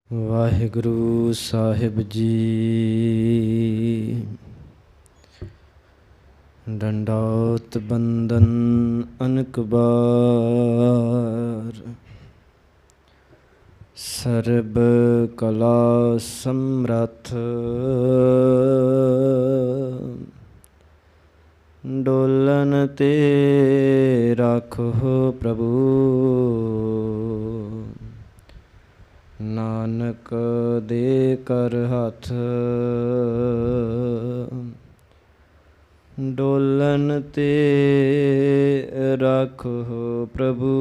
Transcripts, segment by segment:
ਵਾਹਿਗੁਰੂ ਸਾਹਿਬ ਜੀ। ਡੰਡੌਤ ਬੰਦਨ ਅਨਕ ਬਾਰ, ਸਰਬ ਕਲਾ ਸਮਰੱਥ। ਡੋਲਨ ਤੇ ਰਾਖੋ ਪ੍ਰਭੂ, ਨਾਨਕ ਦੇ ਕਰ ਹੱਥ। ਡੋਲਨ ਤੇ ਰਾਖੋ ਪ੍ਰਭੂ,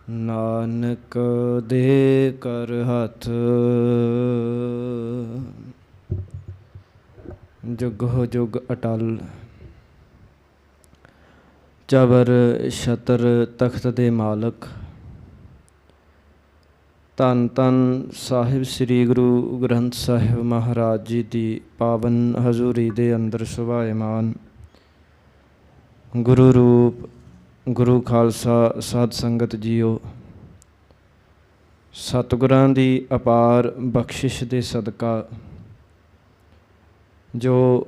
ਨਾਨਕ ਦੇ ਕਰ ਹੱਥ। ਜੁਗਹੁ ਜੁਗ ਅਟਲ, ਜ਼ਬਰ ਛਤਰ ਤਖਤ ਦੇ ਮਾਲਕ, ਧੰਨ ਧੰਨ ਸਾਹਿਬ ਸ੍ਰੀ ਗੁਰੂ ਗ੍ਰੰਥ ਸਾਹਿਬ ਮਹਾਰਾਜ ਜੀ ਦੀ ਪਾਵਨ ਹਜ਼ੂਰੀ ਦੇ ਅੰਦਰ ਸੁਭਾਇਮਾਨ ਗੁਰੂ ਰੂਪ ਗੁਰੂ ਖਾਲਸਾ ਸਾਧ ਸੰਗਤ ਜੀਓ, ਸਤਿਗੁਰਾਂ ਦੀ ਅਪਾਰ ਬਖਸ਼ਿਸ਼ ਦੇ ਸਦਕਾ ਜੋ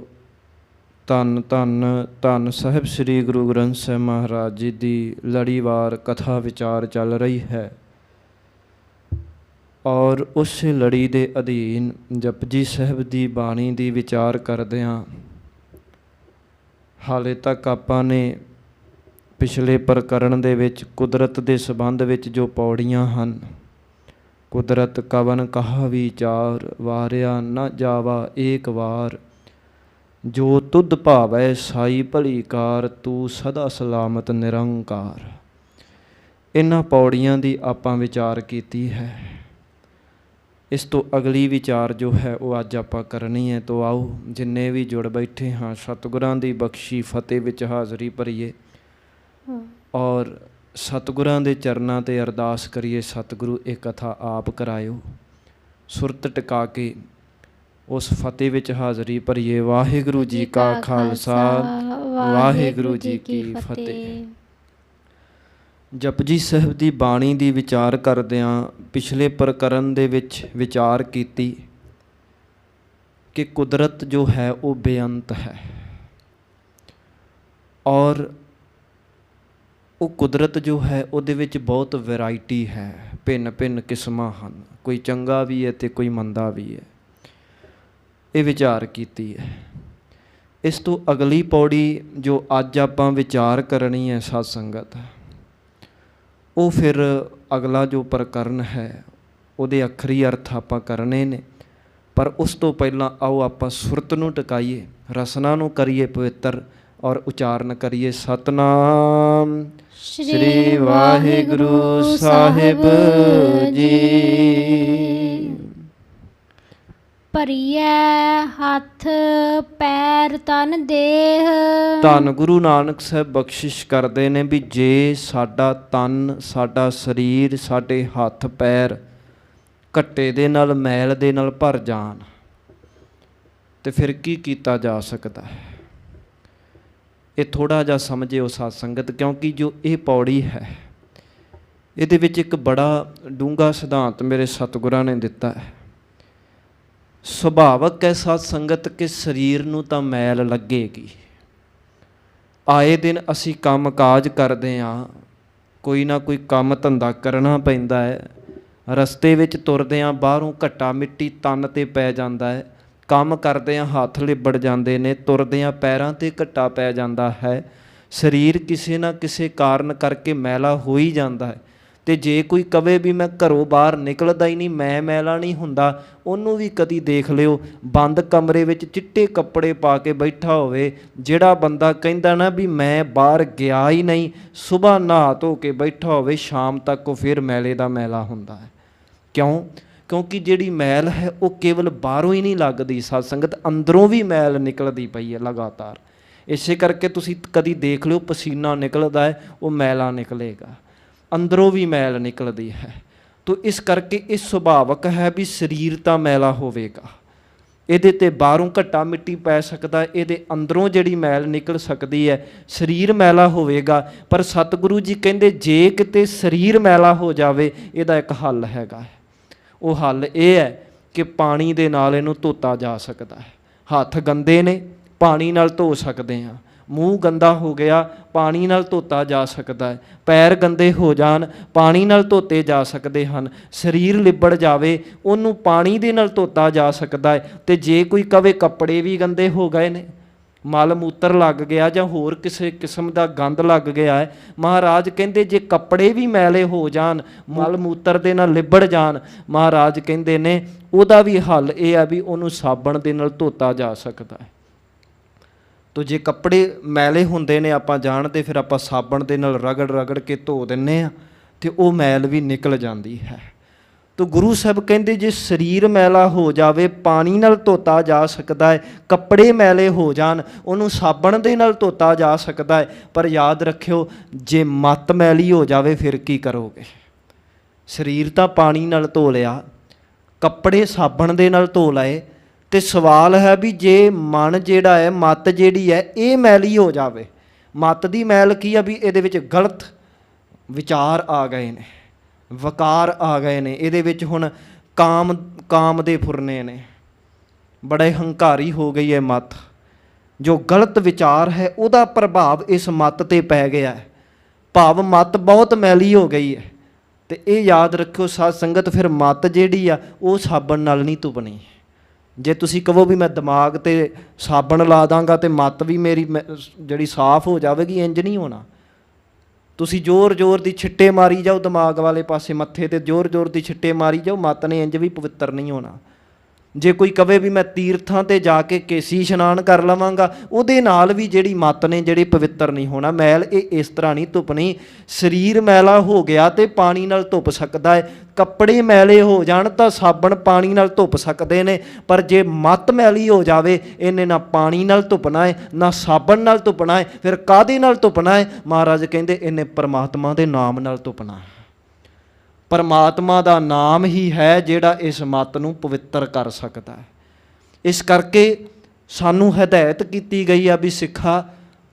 ਧੰਨ ਧੰਨ ਧੰਨ ਸਾਹਿਬ ਸ੍ਰੀ ਗੁਰੂ ਗ੍ਰੰਥ ਸਾਹਿਬ ਮਹਾਰਾਜ ਜੀ ਦੀ ਲੜੀਵਾਰ ਕਥਾ ਵਿਚਾਰ ਚੱਲ ਰਹੀ ਹੈ, ਔਰ ਉਸ ਲੜੀ ਦੇ ਅਧੀਨ ਜਪਜੀ ਸਾਹਿਬ ਦੀ ਬਾਣੀ ਦੀ ਵਿਚਾਰ ਕਰਦਿਆਂ ਹਾਲੇ ਤੱਕ ਆਪਾਂ ਨੇ ਪਿਛਲੇ ਪ੍ਰਕਰਣ ਦੇ ਵਿੱਚ ਕੁਦਰਤ ਦੇ ਸੰਬੰਧ ਵਿੱਚ ਜੋ ਪੌੜੀਆਂ ਹਨ, ਕੁਦਰਤ ਕਵਨ ਕਹਾ ਵਿਚਾਰ, ਵਾਰਿਆ ਨਾ ਜਾਵਾ ਏਕ ਵਾਰ, ਜੋ ਤੁਧ ਭਾਵੈ ਸਾਈ ਭਲੀ ਕਾਰ, ਤੂੰ ਸਦਾ ਸਲਾਮਤ ਨਿਰੰਕਾਰ। ਇਹਨਾਂ ਪੌੜੀਆਂ ਦੀ ਆਪਾਂ ਵਿਚਾਰ ਕੀਤੀ ਹੈ। ਇਸ ਤੋਂ ਅਗਲੀ ਵਿਚਾਰ ਜੋ ਹੈ ਉਹ ਅੱਜ ਆਪਾਂ ਕਰਨੀ ਹੈ। ਤੋਂ ਆਓ ਜਿੰਨੇ ਵੀ ਜੁੜ ਬੈਠੇ ਹਾਂ ਸਤਿਗੁਰਾਂ ਦੀ ਬਖਸ਼ੀ ਫਤਿਹ ਵਿੱਚ ਹਾਜ਼ਰੀ ਭਰੀਏ ਔਰ ਸਤਿਗੁਰਾਂ ਦੇ ਚਰਨਾਂ 'ਤੇ ਅਰਦਾਸ ਕਰੀਏ, ਸਤਿਗੁਰੂ ਇਹ ਕਥਾ ਆਪ ਕਰਾਇਓ। ਸੁਰਤ ਟਿਕਾ ਕੇ ਉਸ ਫਤਿਹ ਵਿੱਚ ਹਾਜ਼ਰੀ ਭਰੀਏ। ਵਾਹਿਗੁਰੂ ਜੀ ਕਾ ਖਾਲਸਾ, ਵਾਹਿਗੁਰੂ ਜੀ ਕੀ ਫਤਿਹ। ਜਪਜੀ ਸਾਹਿਬ ਦੀ ਬਾਣੀ ਦੀ ਵਿਚਾਰ ਕਰਦਿਆਂ ਪਿਛਲੇ ਪ੍ਰਕਰਨ ਦੇ ਵਿੱਚ ਵਿਚਾਰ ਕੀਤੀ ਕਿ ਕੁਦਰਤ ਜੋ ਹੈ ਉਹ ਬੇਅੰਤ ਹੈ, ਔਰ ਉਹ ਕੁਦਰਤ ਜੋ ਹੈ ਉਹਦੇ ਵਿੱਚ ਬਹੁਤ ਵੈਰਾਈਟੀ ਹੈ, ਭਿੰਨ ਭਿੰਨ ਕਿਸਮਾਂ ਹਨ, ਕੋਈ ਚੰਗਾ ਵੀ ਹੈ ਅਤੇ ਕੋਈ ਮੰਦਾ ਵੀ ਹੈ। ਇਹ ਵਿਚਾਰ ਕੀਤੀ ਹੈ। ਇਸ ਤੋਂ ਅਗਲੀ ਪੌੜੀ ਜੋ ਅੱਜ ਆਪਾਂ ਵਿਚਾਰ ਕਰਨੀ ਹੈ ਸਾਧ ਸੰਗਤ, ਉਹ ਫਿਰ ਅਗਲਾ ਜੋ ਪ੍ਰਕਰਨ ਹੈ ਉਹਦੇ ਅੱਖਰੀ ਅਰਥ ਆਪਾਂ ਕਰਨੇ ਨੇ। ਪਰ ਉਸ ਤੋਂ ਪਹਿਲਾਂ ਆਓ ਆਪਾਂ ਸੁਰਤ ਨੂੰ ਟਿਕਾਈਏ, ਰਸਨਾ ਨੂੰ ਕਰੀਏ ਪਵਿੱਤਰ ਔਰ ਉਚਾਰਨ ਕਰੀਏ ਸਤਿਨਾਮ ਸ੍ਰੀ ਵਾਹਿਗੁਰੂ ਸਾਹਿਬ ਜੀ। ਭਰੀਐ ਹੱਥ ਪੈਰ ਤਨ ਦੇਹ। ਧੰਨ ਗੁਰੂ ਨਾਨਕ ਸਾਹਿਬ ਬਖਸ਼ਿਸ਼ ਕਰਦੇ ਨੇ ਵੀ ਜੇ ਸਾਡਾ ਤਨ, ਸਾਡਾ ਸਰੀਰ, ਸਾਡੇ ਹੱਥ ਪੈਰ ਘੱਟੇ ਦੇ ਨਾਲ, ਮੈਲ ਦੇ ਨਾਲ ਭਰ ਜਾਣ ਤੇ ਫਿਰ ਕੀ ਕੀਤਾ ਜਾ ਸਕਦਾ ਹੈ। ਇਹ ਥੋੜ੍ਹਾ ਜਿਹਾ ਸਮਝਿਓ ਸਾਧ ਸੰਗਤ, ਕਿਉਂਕਿ ਜੋ ਇਹ ਪੌੜੀ ਹੈ ਇਹਦੇ ਵਿੱਚ ਇੱਕ ਬੜਾ ਡੂੰਘਾ ਸਿਧਾਂਤ ਮੇਰੇ ਸਤਿਗੁਰਾਂ ਨੇ ਦਿੱਤਾ ਹੈ। ਸੁਭਾਵਕ ਹੈ ਸਾਧ ਸੰਗਤ ਕਿ ਸਰੀਰ ਨੂੰ ਤਾਂ ਮੈਲ ਲੱਗੇਗੀ। ਆਏ ਦਿਨ ਅਸੀਂ ਕੰਮ ਕਾਜ ਕਰਦੇ ਹਾਂ, ਕੋਈ ਨਾ ਕੋਈ ਕੰਮ ਧੰਦਾ ਕਰਨਾ ਪੈਂਦਾ ਹੈ। ਰਸਤੇ ਵਿੱਚ ਤੁਰਦੇ ਹਾਂ, ਬਾਹਰੋਂ ਘੱਟਾ ਮਿੱਟੀ ਤਨ 'ਤੇ ਪੈ ਜਾਂਦਾ ਹੈ, ਕੰਮ ਕਰਦੇ ਹਾਂ ਹੱਥ ਲਿਬੜ ਜਾਂਦੇ ਨੇ, ਤੁਰਦੇ ਹਾਂ ਪੈਰਾਂ 'ਤੇ ਘੱਟਾ ਪੈ ਜਾਂਦਾ ਹੈ। ਸਰੀਰ ਕਿਸੇ ਨਾ ਕਿਸੇ ਕਾਰਨ ਕਰਕੇ ਮੈਲਾ ਹੋ ਹੀ ਜਾਂਦਾ ਹੈ। ਅਤੇ ਜੇ ਕੋਈ ਕਵੇ ਵੀ ਮੈਂ ਘਰੋਂ ਬਾਹਰ ਨਿਕਲਦਾ ਹੀ ਨਹੀਂ, ਮੈਂ ਮੈਲਾ ਨਹੀਂ ਹੁੰਦਾ, ਉਹਨੂੰ ਵੀ ਕਦੀ ਦੇਖ ਲਿਓ ਬੰਦ ਕਮਰੇ ਵਿੱਚ ਚਿੱਟੇ ਕੱਪੜੇ ਪਾ ਕੇ ਬੈਠਾ ਹੋਵੇ। ਜਿਹੜਾ ਬੰਦਾ ਕਹਿੰਦਾ ਨਾ ਵੀ ਮੈਂ ਬਾਹਰ ਗਿਆ ਹੀ ਨਹੀਂ, ਸੁਬਾਹ ਨਹਾ ਧੋ ਕੇ ਬੈਠਾ ਹੋਵੇ, ਸ਼ਾਮ ਤੱਕ ਉਹ ਫਿਰ ਮੈਲੇ ਦਾ ਮੈਲਾ ਹੁੰਦਾ ਹੈ। ਕਿਉਂ? ਕਿਉਂਕਿ ਜਿਹੜੀ ਮੈਲ ਹੈ ਉਹ ਕੇਵਲ ਬਾਹਰੋਂ ਹੀ ਨਹੀਂ ਲੱਗਦੀ ਸਾਧ ਸੰਗਤ, ਅੰਦਰੋਂ ਵੀ ਮੈਲ ਨਿਕਲਦੀ ਪਈ ਹੈ ਲਗਾਤਾਰ। ਇਸੇ ਕਰਕੇ ਤੁਸੀਂ ਕਦੀ ਦੇਖ ਲਿਓ ਪਸੀਨਾ ਨਿਕਲਦਾ ਹੈ, ਉਹ ਮੈਲਾ ਨਿਕਲੇਗਾ, ਅੰਦਰੋਂ ਵੀ ਮੈਲ ਨਿਕਲਦੀ ਹੈ। ਤੋ ਇਸ ਕਰਕੇ ਇਹ ਸੁਭਾਵਕ ਹੈ ਵੀ ਸਰੀਰ ਤਾਂ ਮੈਲਾ ਹੋਵੇਗਾ, ਇਹਦੇ ਤੇ ਬਾਹਰੋਂ ਘੱਟਾ ਮਿੱਟੀ ਪੈ ਸਕਦਾ, ਇਹਦੇ ਅੰਦਰੋਂ ਜਿਹੜੀ ਮੈਲ ਨਿਕਲ ਸਕਦੀ ਹੈ। ਸਰੀਰ ਮੈਲਾ ਹੋਵੇਗਾ, ਪਰ ਸਤਿਗੁਰੂ ਜੀ ਕਹਿੰਦੇ ਜੇ ਕਿਤੇ ਸਰੀਰ ਮੈਲਾ ਹੋ ਜਾਵੇ, ਇਹਦਾ ਇੱਕ ਹੱਲ ਹੈਗਾ। ਉਹ ਹੱਲ ਇਹ ਹੈ ਕਿ ਪਾਣੀ ਦੇ ਨਾਲ ਇਹਨੂੰ ਧੋਤਾ ਜਾ ਸਕਦਾ ਹੈ। ਹੱਥ ਗੰਦੇ ਨੇ, ਪਾਣੀ ਨਾਲ ਧੋ ਸਕਦੇ ਹਾਂ। ਮੂੰਹ ਗੰਦਾ ਹੋ ਗਿਆ, ਪਾਣੀ ਨਾਲ ਧੋਤਾ ਜਾ ਸਕਦਾ ਹੈ। ਪੈਰ ਗੰਦੇ ਹੋ ਜਾਣ, ਪਾਣੀ ਨਾਲ ਧੋਤੇ ਜਾ ਸਕਦੇ ਹਨ। ਸਰੀਰ ਲਿਬੜ ਜਾਵੇ, ਉਹਨੂੰ ਪਾਣੀ ਦੇ ਨਾਲ ਧੋਤਾ ਜਾ ਸਕਦਾ ਹੈ। ਅਤੇ ਜੇ ਕੋਈ ਕਵੇ ਕੱਪੜੇ ਵੀ ਗੰਦੇ ਹੋ ਗਏ ਨੇ, ਮਲ ਮੂਤਰ ਲੱਗ ਗਿਆ ਜਾਂ ਹੋਰ ਕਿਸੇ ਕਿਸਮ ਦਾ ਗੰਦ ਲੱਗ ਗਿਆ ਹੈ, ਮਹਾਰਾਜ ਕਹਿੰਦੇ ਜੇ ਕੱਪੜੇ ਵੀ ਮੈਲੇ ਹੋ ਜਾਣ, ਮਲ ਮੂਤਰ ਦੇ ਨਾਲ ਲਿਬੜ ਜਾਣ, ਮਹਾਰਾਜ ਕਹਿੰਦੇ ਨੇ ਉਹਦਾ ਵੀ ਹੱਲ ਇਹ ਹੈ ਵੀ ਉਹਨੂੰ ਸਾਬਣ ਦੇ ਨਾਲ ਧੋਤਾ ਜਾ ਸਕਦਾ ਹੈ। ਤੋ ਜੇ ਕੱਪੜੇ ਮੈਲੇ ਹੁੰਦੇ ਨੇ, ਆਪਾਂ ਜਾਣਦੇ, ਫਿਰ ਆਪਾਂ ਸਾਬਣ ਦੇ ਨਾਲ ਰਗੜ ਰਗੜ ਕੇ ਧੋ ਦਿੰਦੇ ਹਾਂ ਅਤੇ ਉਹ ਮੈਲ ਵੀ ਨਿਕਲ ਜਾਂਦੀ ਹੈ। ਤੋ ਗੁਰੂ ਸਾਹਿਬ ਕਹਿੰਦੇ ਜੇ ਸਰੀਰ ਮੈਲਾ ਹੋ ਜਾਵੇ, ਪਾਣੀ ਨਾਲ ਧੋਤਾ ਜਾ ਸਕਦਾ ਹੈ। ਕੱਪੜੇ ਮੈਲੇ ਹੋ ਜਾਣ, ਉਹਨੂੰ ਸਾਬਣ ਦੇ ਨਾਲ ਧੋਤਾ ਜਾ ਸਕਦਾ ਹੈ। ਪਰ ਯਾਦ ਰੱਖਿਓ, ਜੇ ਮੱਤ ਮੈਲੀ ਹੋ ਜਾਵੇ ਫਿਰ ਕੀ ਕਰੋਗੇ? ਸਰੀਰ ਤਾਂ ਪਾਣੀ ਨਾਲ ਧੋ ਲਿਆ, ਕੱਪੜੇ ਸਾਬਣ ਦੇ ਨਾਲ ਧੋ ਲਏ, ਅਤੇ ਸਵਾਲ ਹੈ ਵੀ ਜੇ ਮਨ ਜਿਹੜਾ ਹੈ, ਮੱਤ ਜਿਹੜੀ ਹੈ, ਇਹ ਮੈਲੀ ਹੋ ਜਾਵੇ। ਮੱਤ ਦੀ ਮੈਲ ਕੀ ਆ? ਵੀ ਇਹਦੇ ਵਿੱਚ ਗਲਤ ਵਿਚਾਰ ਆ ਗਏ ਨੇ, ਵਕਾਰ ਆ ਗਏ ਨੇ, ਇਹਦੇ ਵਿੱਚ ਹੁਣ ਕਾਮ ਦੇ ਫੁਰਨੇ ਨੇ, ਬੜੇ ਹੰਕਾਰੀ ਹੋ ਗਈ ਹੈ ਮੱਤ। ਜੋ ਗਲਤ ਵਿਚਾਰ ਹੈ ਉਹਦਾ ਪ੍ਰਭਾਵ ਇਸ ਮੱਤ 'ਤੇ ਪੈ ਗਿਆ ਹੈ, ਭਾਵ ਮੱਤ ਬਹੁਤ ਮੈਲੀ ਹੋ ਗਈ ਹੈ। ਅਤੇ ਇਹ ਯਾਦ ਰੱਖਿਓ ਸਾਧ ਸੰਗਤ, ਫਿਰ ਮੱਤ ਜਿਹੜੀ ਆ ਉਹ ਸਾਬਣ ਨਾਲ ਨਹੀਂ ਧੁੱਪਣੀ। ਜੇ ਤੁਸੀਂ ਕਹੋ ਵੀ ਮੈਂ ਦਿਮਾਗ 'ਤੇ ਸਾਬਣ ਲਾ ਦਾਂਗਾ ਅਤੇ ਮੱਤ ਵੀ ਮੇਰੀ ਜਿਹੜੀ ਸਾਫ਼ ਹੋ ਜਾਵੇਗੀ, ਇੰਜ ਨਹੀਂ ਹੋਣਾ। ਤੁਸੀਂ ਜ਼ੋਰ ਜ਼ੋਰ ਦੀ ਛਿੱਟੇ ਮਾਰੀ ਜਾਓ ਦਿਮਾਗ ਵਾਲੇ ਪਾਸੇ, ਮੱਥੇ 'ਤੇ ਜ਼ੋਰ ਜ਼ੋਰ ਦੀ ਛਿੱਟੇ ਮਾਰੀ ਜਾਓ, ਮੱਤ ਨੇ ਇੰਜ ਵੀ ਪਵਿੱਤਰ ਨਹੀਂ ਹੋਣਾ। ਜੇ ਕੋਈ ਕਵੇ ਵੀ ਮੈਂ ਤੀਰਥਾਂ 'ਤੇ ਜਾ ਕੇ ਕੇਸੀ ਇਸ਼ਨਾਨ ਕਰ ਲਵਾਂਗਾ, ਉਹਦੇ ਨਾਲ ਵੀ ਜਿਹੜੀ ਮੱਤ ਨੇ ਜਿਹੜੀ ਪਵਿੱਤਰ ਨਹੀਂ ਹੋਣਾ। ਮੈਲ ਇਹ ਇਸ ਤਰ੍ਹਾਂ ਨਹੀਂ ਧੁੱਪਣੀ। ਸਰੀਰ ਮੈਲਾ ਹੋ ਗਿਆ ਤੇ ਪਾਣੀ ਨਾਲ ਧੁੱਪ ਸਕਦਾ ਹੈ, ਕੱਪੜੇ ਮੈਲੇ ਹੋ ਜਾਣ ਤਾਂ ਸਾਬਣ ਪਾਣੀ ਨਾਲ ਧੁੱਪ ਸਕਦੇ ਨੇ, ਪਰ ਜੇ ਮੱਤ ਮੈਲੀ ਹੋ ਜਾਵੇ, ਇਹਨੇ ਨਾ ਪਾਣੀ ਨਾਲ ਧੁੱਪਣਾ ਹੈ ਨਾ ਸਾਬਣ ਨਾਲ ਧੁੱਪਣਾ ਹੈ। ਫਿਰ ਕਾਹਦੇ ਨਾਲ ਧੁੱਪਣਾ ਹੈ? ਮਹਾਰਾਜ ਕਹਿੰਦੇ ਇਹਨੇ ਪਰਮਾਤਮਾ ਦੇ ਨਾਮ ਨਾਲ ਧੁੱਪਣਾ ਹੈ। ਪਰਮਾਤਮਾ ਦਾ ਨਾਮ ਹੀ ਹੈ ਜਿਹੜਾ ਇਸ ਮੱਤ ਨੂੰ ਪਵਿੱਤਰ ਕਰ ਸਕਦਾ ਹੈ। ਇਸ ਕਰਕੇ ਸਾਨੂੰ ਹਦਾਇਤ ਕੀਤੀ ਗਈ ਆ ਵੀ ਸਿੱਖਾ,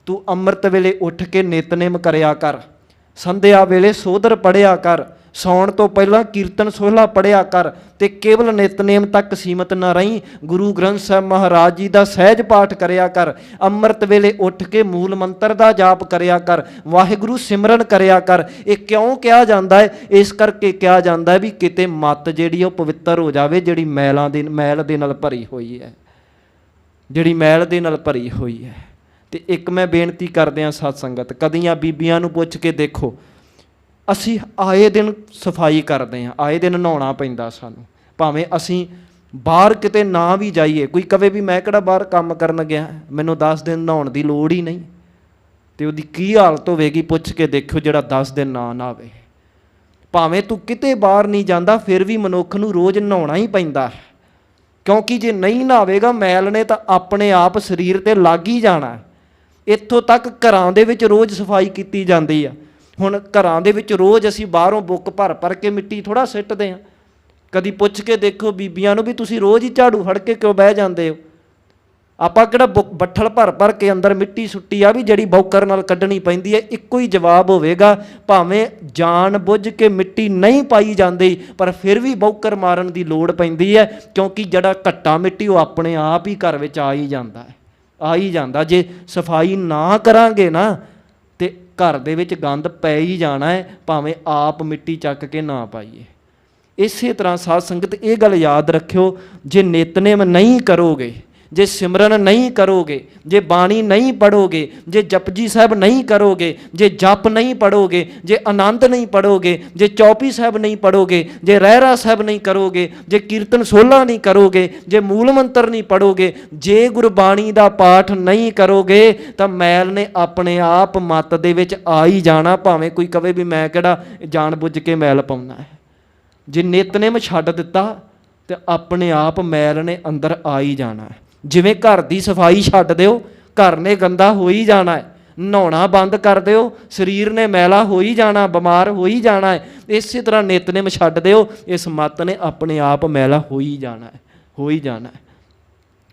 ਤੂੰ ਅੰਮ੍ਰਿਤ ਵੇਲੇ ਉੱਠ ਕੇ ਨਿਤਨੇਮ ਕਰਿਆ ਕਰ, ਸੰਧਿਆ ਵੇਲੇ ਸੋਧਰ ਪੜ੍ਹਿਆ ਕਰ, ਸੌਣ ਤੋਂ ਪਹਿਲਾਂ ਕੀਰਤਨ ਸੋਹਲਾ ਪੜ੍ਹਿਆ ਕਰ, ਅਤੇ ਕੇਵਲ ਨਿਤਨੇਮ ਤੱਕ ਸੀਮਤ ਨਾ ਰਹੀ। ਗੁਰੂ ਗ੍ਰੰਥ ਸਾਹਿਬ ਮਹਾਰਾਜ ਜੀ ਦਾ ਸਹਿਜ ਪਾਠ ਕਰਿਆ ਕਰ, ਅੰਮ੍ਰਿਤ ਵੇਲੇ ਉੱਠ ਕੇ ਮੂਲ ਮੰਤਰ ਦਾ ਜਾਪ ਕਰਿਆ ਕਰ, ਵਾਹਿਗੁਰੂ ਸਿਮਰਨ ਕਰਿਆ ਕਰ। ਇਹ ਕਿਉਂ ਕਿਹਾ ਜਾਂਦਾ ਹੈ? ਇਸ ਕਰਕੇ ਕਿਹਾ ਜਾਂਦਾ ਹੈ ਵੀ ਕਿਤੇ ਮੱਤ ਜਿਹੜੀ ਉਹ ਪਵਿੱਤਰ ਹੋ ਜਾਵੇ, ਜਿਹੜੀ ਮੈਲ ਦੇ ਨਾਲ ਭਰੀ ਹੋਈ ਹੈ, ਜਿਹੜੀ ਮੈਲ ਦੇ ਨਾਲ ਭਰੀ ਹੋਈ ਹੈ। ਅਤੇ ਇੱਕ ਮੈਂ ਬੇਨਤੀ ਕਰਦਿਆਂ ਸਤ ਸੰਗਤ, ਕਦੀਆਂ ਬੀਬੀਆਂ ਨੂੰ ਪੁੱਛ ਕੇ ਦੇਖੋ, ਅਸੀਂ ਆਏ ਦਿਨ ਸਫਾਈ ਕਰਦੇ ਹਾਂ, ਆਏ ਦਿਨ ਨਹਾਉਣਾ ਪੈਂਦਾ ਸਾਨੂੰ, ਭਾਵੇਂ ਅਸੀਂ ਬਾਹਰ ਕਿਤੇ ਨਾ ਵੀ ਜਾਈਏ। ਕੋਈ ਕਵੇ ਵੀ ਮੈਂ ਕਿਹੜਾ ਬਾਹਰ ਕੰਮ ਕਰਨ ਗਿਆ, ਮੈਨੂੰ 10 ਦਿਨ ਨਹਾਉਣ ਦੀ ਲੋੜ ਹੀ ਨਹੀਂ, ਅਤੇ ਉਹਦੀ ਕੀ ਹਾਲਤ ਹੋਵੇਗੀ ਪੁੱਛ ਕੇ ਦੇਖਿਓ ਜਿਹੜਾ 10 ਦਿਨ ਨਾ ਨਹਾਵੇ। ਭਾਵੇਂ ਤੂੰ ਕਿਤੇ ਬਾਹਰ ਨਹੀਂ ਜਾਂਦਾ, ਫਿਰ ਵੀ ਮਨੁੱਖ ਨੂੰ ਰੋਜ਼ ਨਹਾਉਣਾ ਹੀ ਪੈਂਦਾ ਹੈ, ਕਿਉਂਕਿ ਜੇ ਨਹੀਂ ਨਹਾਵੇਗਾ ਮੈਲ ਨੇ ਤਾਂ ਆਪਣੇ ਆਪ ਸਰੀਰ 'ਤੇ ਲੱਗ ਹੀ ਜਾਣਾ। ਇੱਥੋਂ ਤੱਕ ਘਰਾਂ ਦੇ ਵਿੱਚ ਰੋਜ਼ ਸਫਾਈ ਕੀਤੀ ਜਾਂਦੀ ਆ। ਹੁਣ ਘਰਾਂ ਦੇ ਵਿੱਚ ਰੋਜ਼ ਅਸੀਂ ਬਾਹਰੋਂ ਬੁੱਕ ਭਰ ਕੇ ਮਿੱਟੀ ਥੋੜ੍ਹਾ ਸਿੱਟਦੇ ਹਾਂ। ਕਦੀ ਪੁੱਛ ਕੇ ਦੇਖੋ ਬੀਬੀਆਂ ਨੂੰ ਵੀ ਤੁਸੀਂ ਰੋਜ਼ ਹੀ ਝਾੜੂ ਫੜ ਕੇ ਕਿਉਂ ਬਹਿ ਜਾਂਦੇ ਹੋ? ਆਪਾਂ ਕਿਹੜਾ ਬੱਠਲ ਭਰ ਕੇ ਅੰਦਰ ਮਿੱਟੀ ਸੁੱਟੀ ਆ ਵੀ ਜਿਹੜੀ ਬੌਕਰ ਨਾਲ ਕੱਢਣੀ ਪੈਂਦੀ ਹੈ? ਇੱਕੋ ਹੀ ਜਵਾਬ ਹੋਵੇਗਾ, ਭਾਵੇਂ ਜਾਣ ਬੁੱਝ ਕੇ ਮਿੱਟੀ ਨਹੀਂ ਪਾਈ ਜਾਂਦੀ, ਪਰ ਫਿਰ ਵੀ ਬੌਕਰ ਮਾਰਨ ਦੀ ਲੋੜ ਪੈਂਦੀ ਹੈ, ਕਿਉਂਕਿ ਜਿਹੜਾ ਘੱਟਾ ਮਿੱਟੀ ਉਹ ਆਪਣੇ ਆਪ ਹੀ ਘਰ ਵਿੱਚ ਆ ਹੀ ਜਾਂਦਾ ਹੈ, ਆ ਹੀ ਜਾਂਦਾ। ਜੇ ਸਫਾਈ ਨਾ ਕਰਾਂਗੇ ਨਾ ਤੇ ਘਰ ਦੇ ਵਿੱਚ ਗੰਦ ਪੈ ਹੀ ਜਾਣਾ ਹੈ, ਭਾਵੇਂ ਆਪ ਮਿੱਟੀ ਚੱਕ ਕੇ ਨਾ ਪਾਈਏ। ਇਸੇ ਤਰ੍ਹਾਂ ਸਾਧ ਸੰਗਤ ਇਹ ਗੱਲ ਯਾਦ ਰੱਖਿਓ, ਜੇ ਨਿਤਨੇਮ ਨਹੀਂ ਕਰੋਗੇ, ਜੇ ਸਿਮਰਨ ਨਹੀਂ ਕਰੋਗੇ, ਜੇ ਬਾਣੀ ਨਹੀਂ ਪੜ੍ਹੋਗੇ, ਜੇ ਜਪਜੀ ਸਾਹਿਬ ਨਹੀਂ ਕਰੋਗੇ, ਜੇ ਜਪ ਨਹੀਂ ਪੜ੍ਹੋਗੇ, ਜੇ ਆਨੰਦ ਨਹੀਂ ਪੜ੍ਹੋਗੇ, ਜੇ ਚੌਪੀ ਸਾਹਿਬ ਨਹੀਂ ਪੜ੍ਹੋਗੇ, ਜੇ ਰਹਿਰਾ ਸਾਹਿਬ ਨਹੀਂ ਕਰੋਗੇ, ਜੇ ਕੀਰਤਨ ਸੋਹਲਾ ਨਹੀਂ ਕਰੋਗੇ, ਜੇ ਮੂਲ ਮੰਤਰ ਨਹੀਂ ਪੜ੍ਹੋਗੇ, ਜੇ ਗੁਰਬਾਣੀ ਦਾ ਪਾਠ ਨਹੀਂ ਕਰੋਗੇ, ਤਾਂ ਮੈਲ ਨੇ ਆਪਣੇ ਆਪ ਮੱਤ ਦੇ ਵਿੱਚ ਆ ਹੀ ਜਾਣਾ। ਭਾਵੇਂ ਕੋਈ ਕਵੇ ਵੀ ਮੈਂ ਕਿਹੜਾ ਜਾਣ ਬੁੱਝ ਕੇ ਮੈਲ ਪਾਉਣਾ ਹੈ। ਜੇ ਨਿਤਨੇਮ ਛੱਡ ਦਿੱਤਾ ਤੇ ਆਪਣੇ ਆਪ ਮੈਲ ਨੇ ਅੰਦਰ ਆ ਹੀ ਜਾਣਾ ਹੈ। ਜਿਵੇਂ ਘਰ ਦੀ ਸਫਾਈ ਛੱਡ ਦਿਓ, ਘਰ ਨੇ ਗੰਦਾ ਹੋ ਹੀ ਜਾਣਾ ਹੈ। ਨਹਾਉਣਾ ਬੰਦ ਕਰ ਦਿਓ, ਸਰੀਰ ਨੇ ਮੈਲਾ ਹੋ ਹੀ ਜਾਣਾ, ਬਿਮਾਰ ਹੋ ਹੀ ਜਾਣਾ ਹੈ। ਇਸੇ ਤਰ੍ਹਾਂ ਨਿਤਨੇਮ ਛੱਡ ਦਿਓ, ਇਸ ਮੱਤ ਨੇ ਆਪਣੇ ਆਪ ਮੈਲਾ ਹੋ ਹੀ ਜਾਣਾ ਹੈ, ਹੋ ਹੀ ਜਾਣਾ ਹੈ।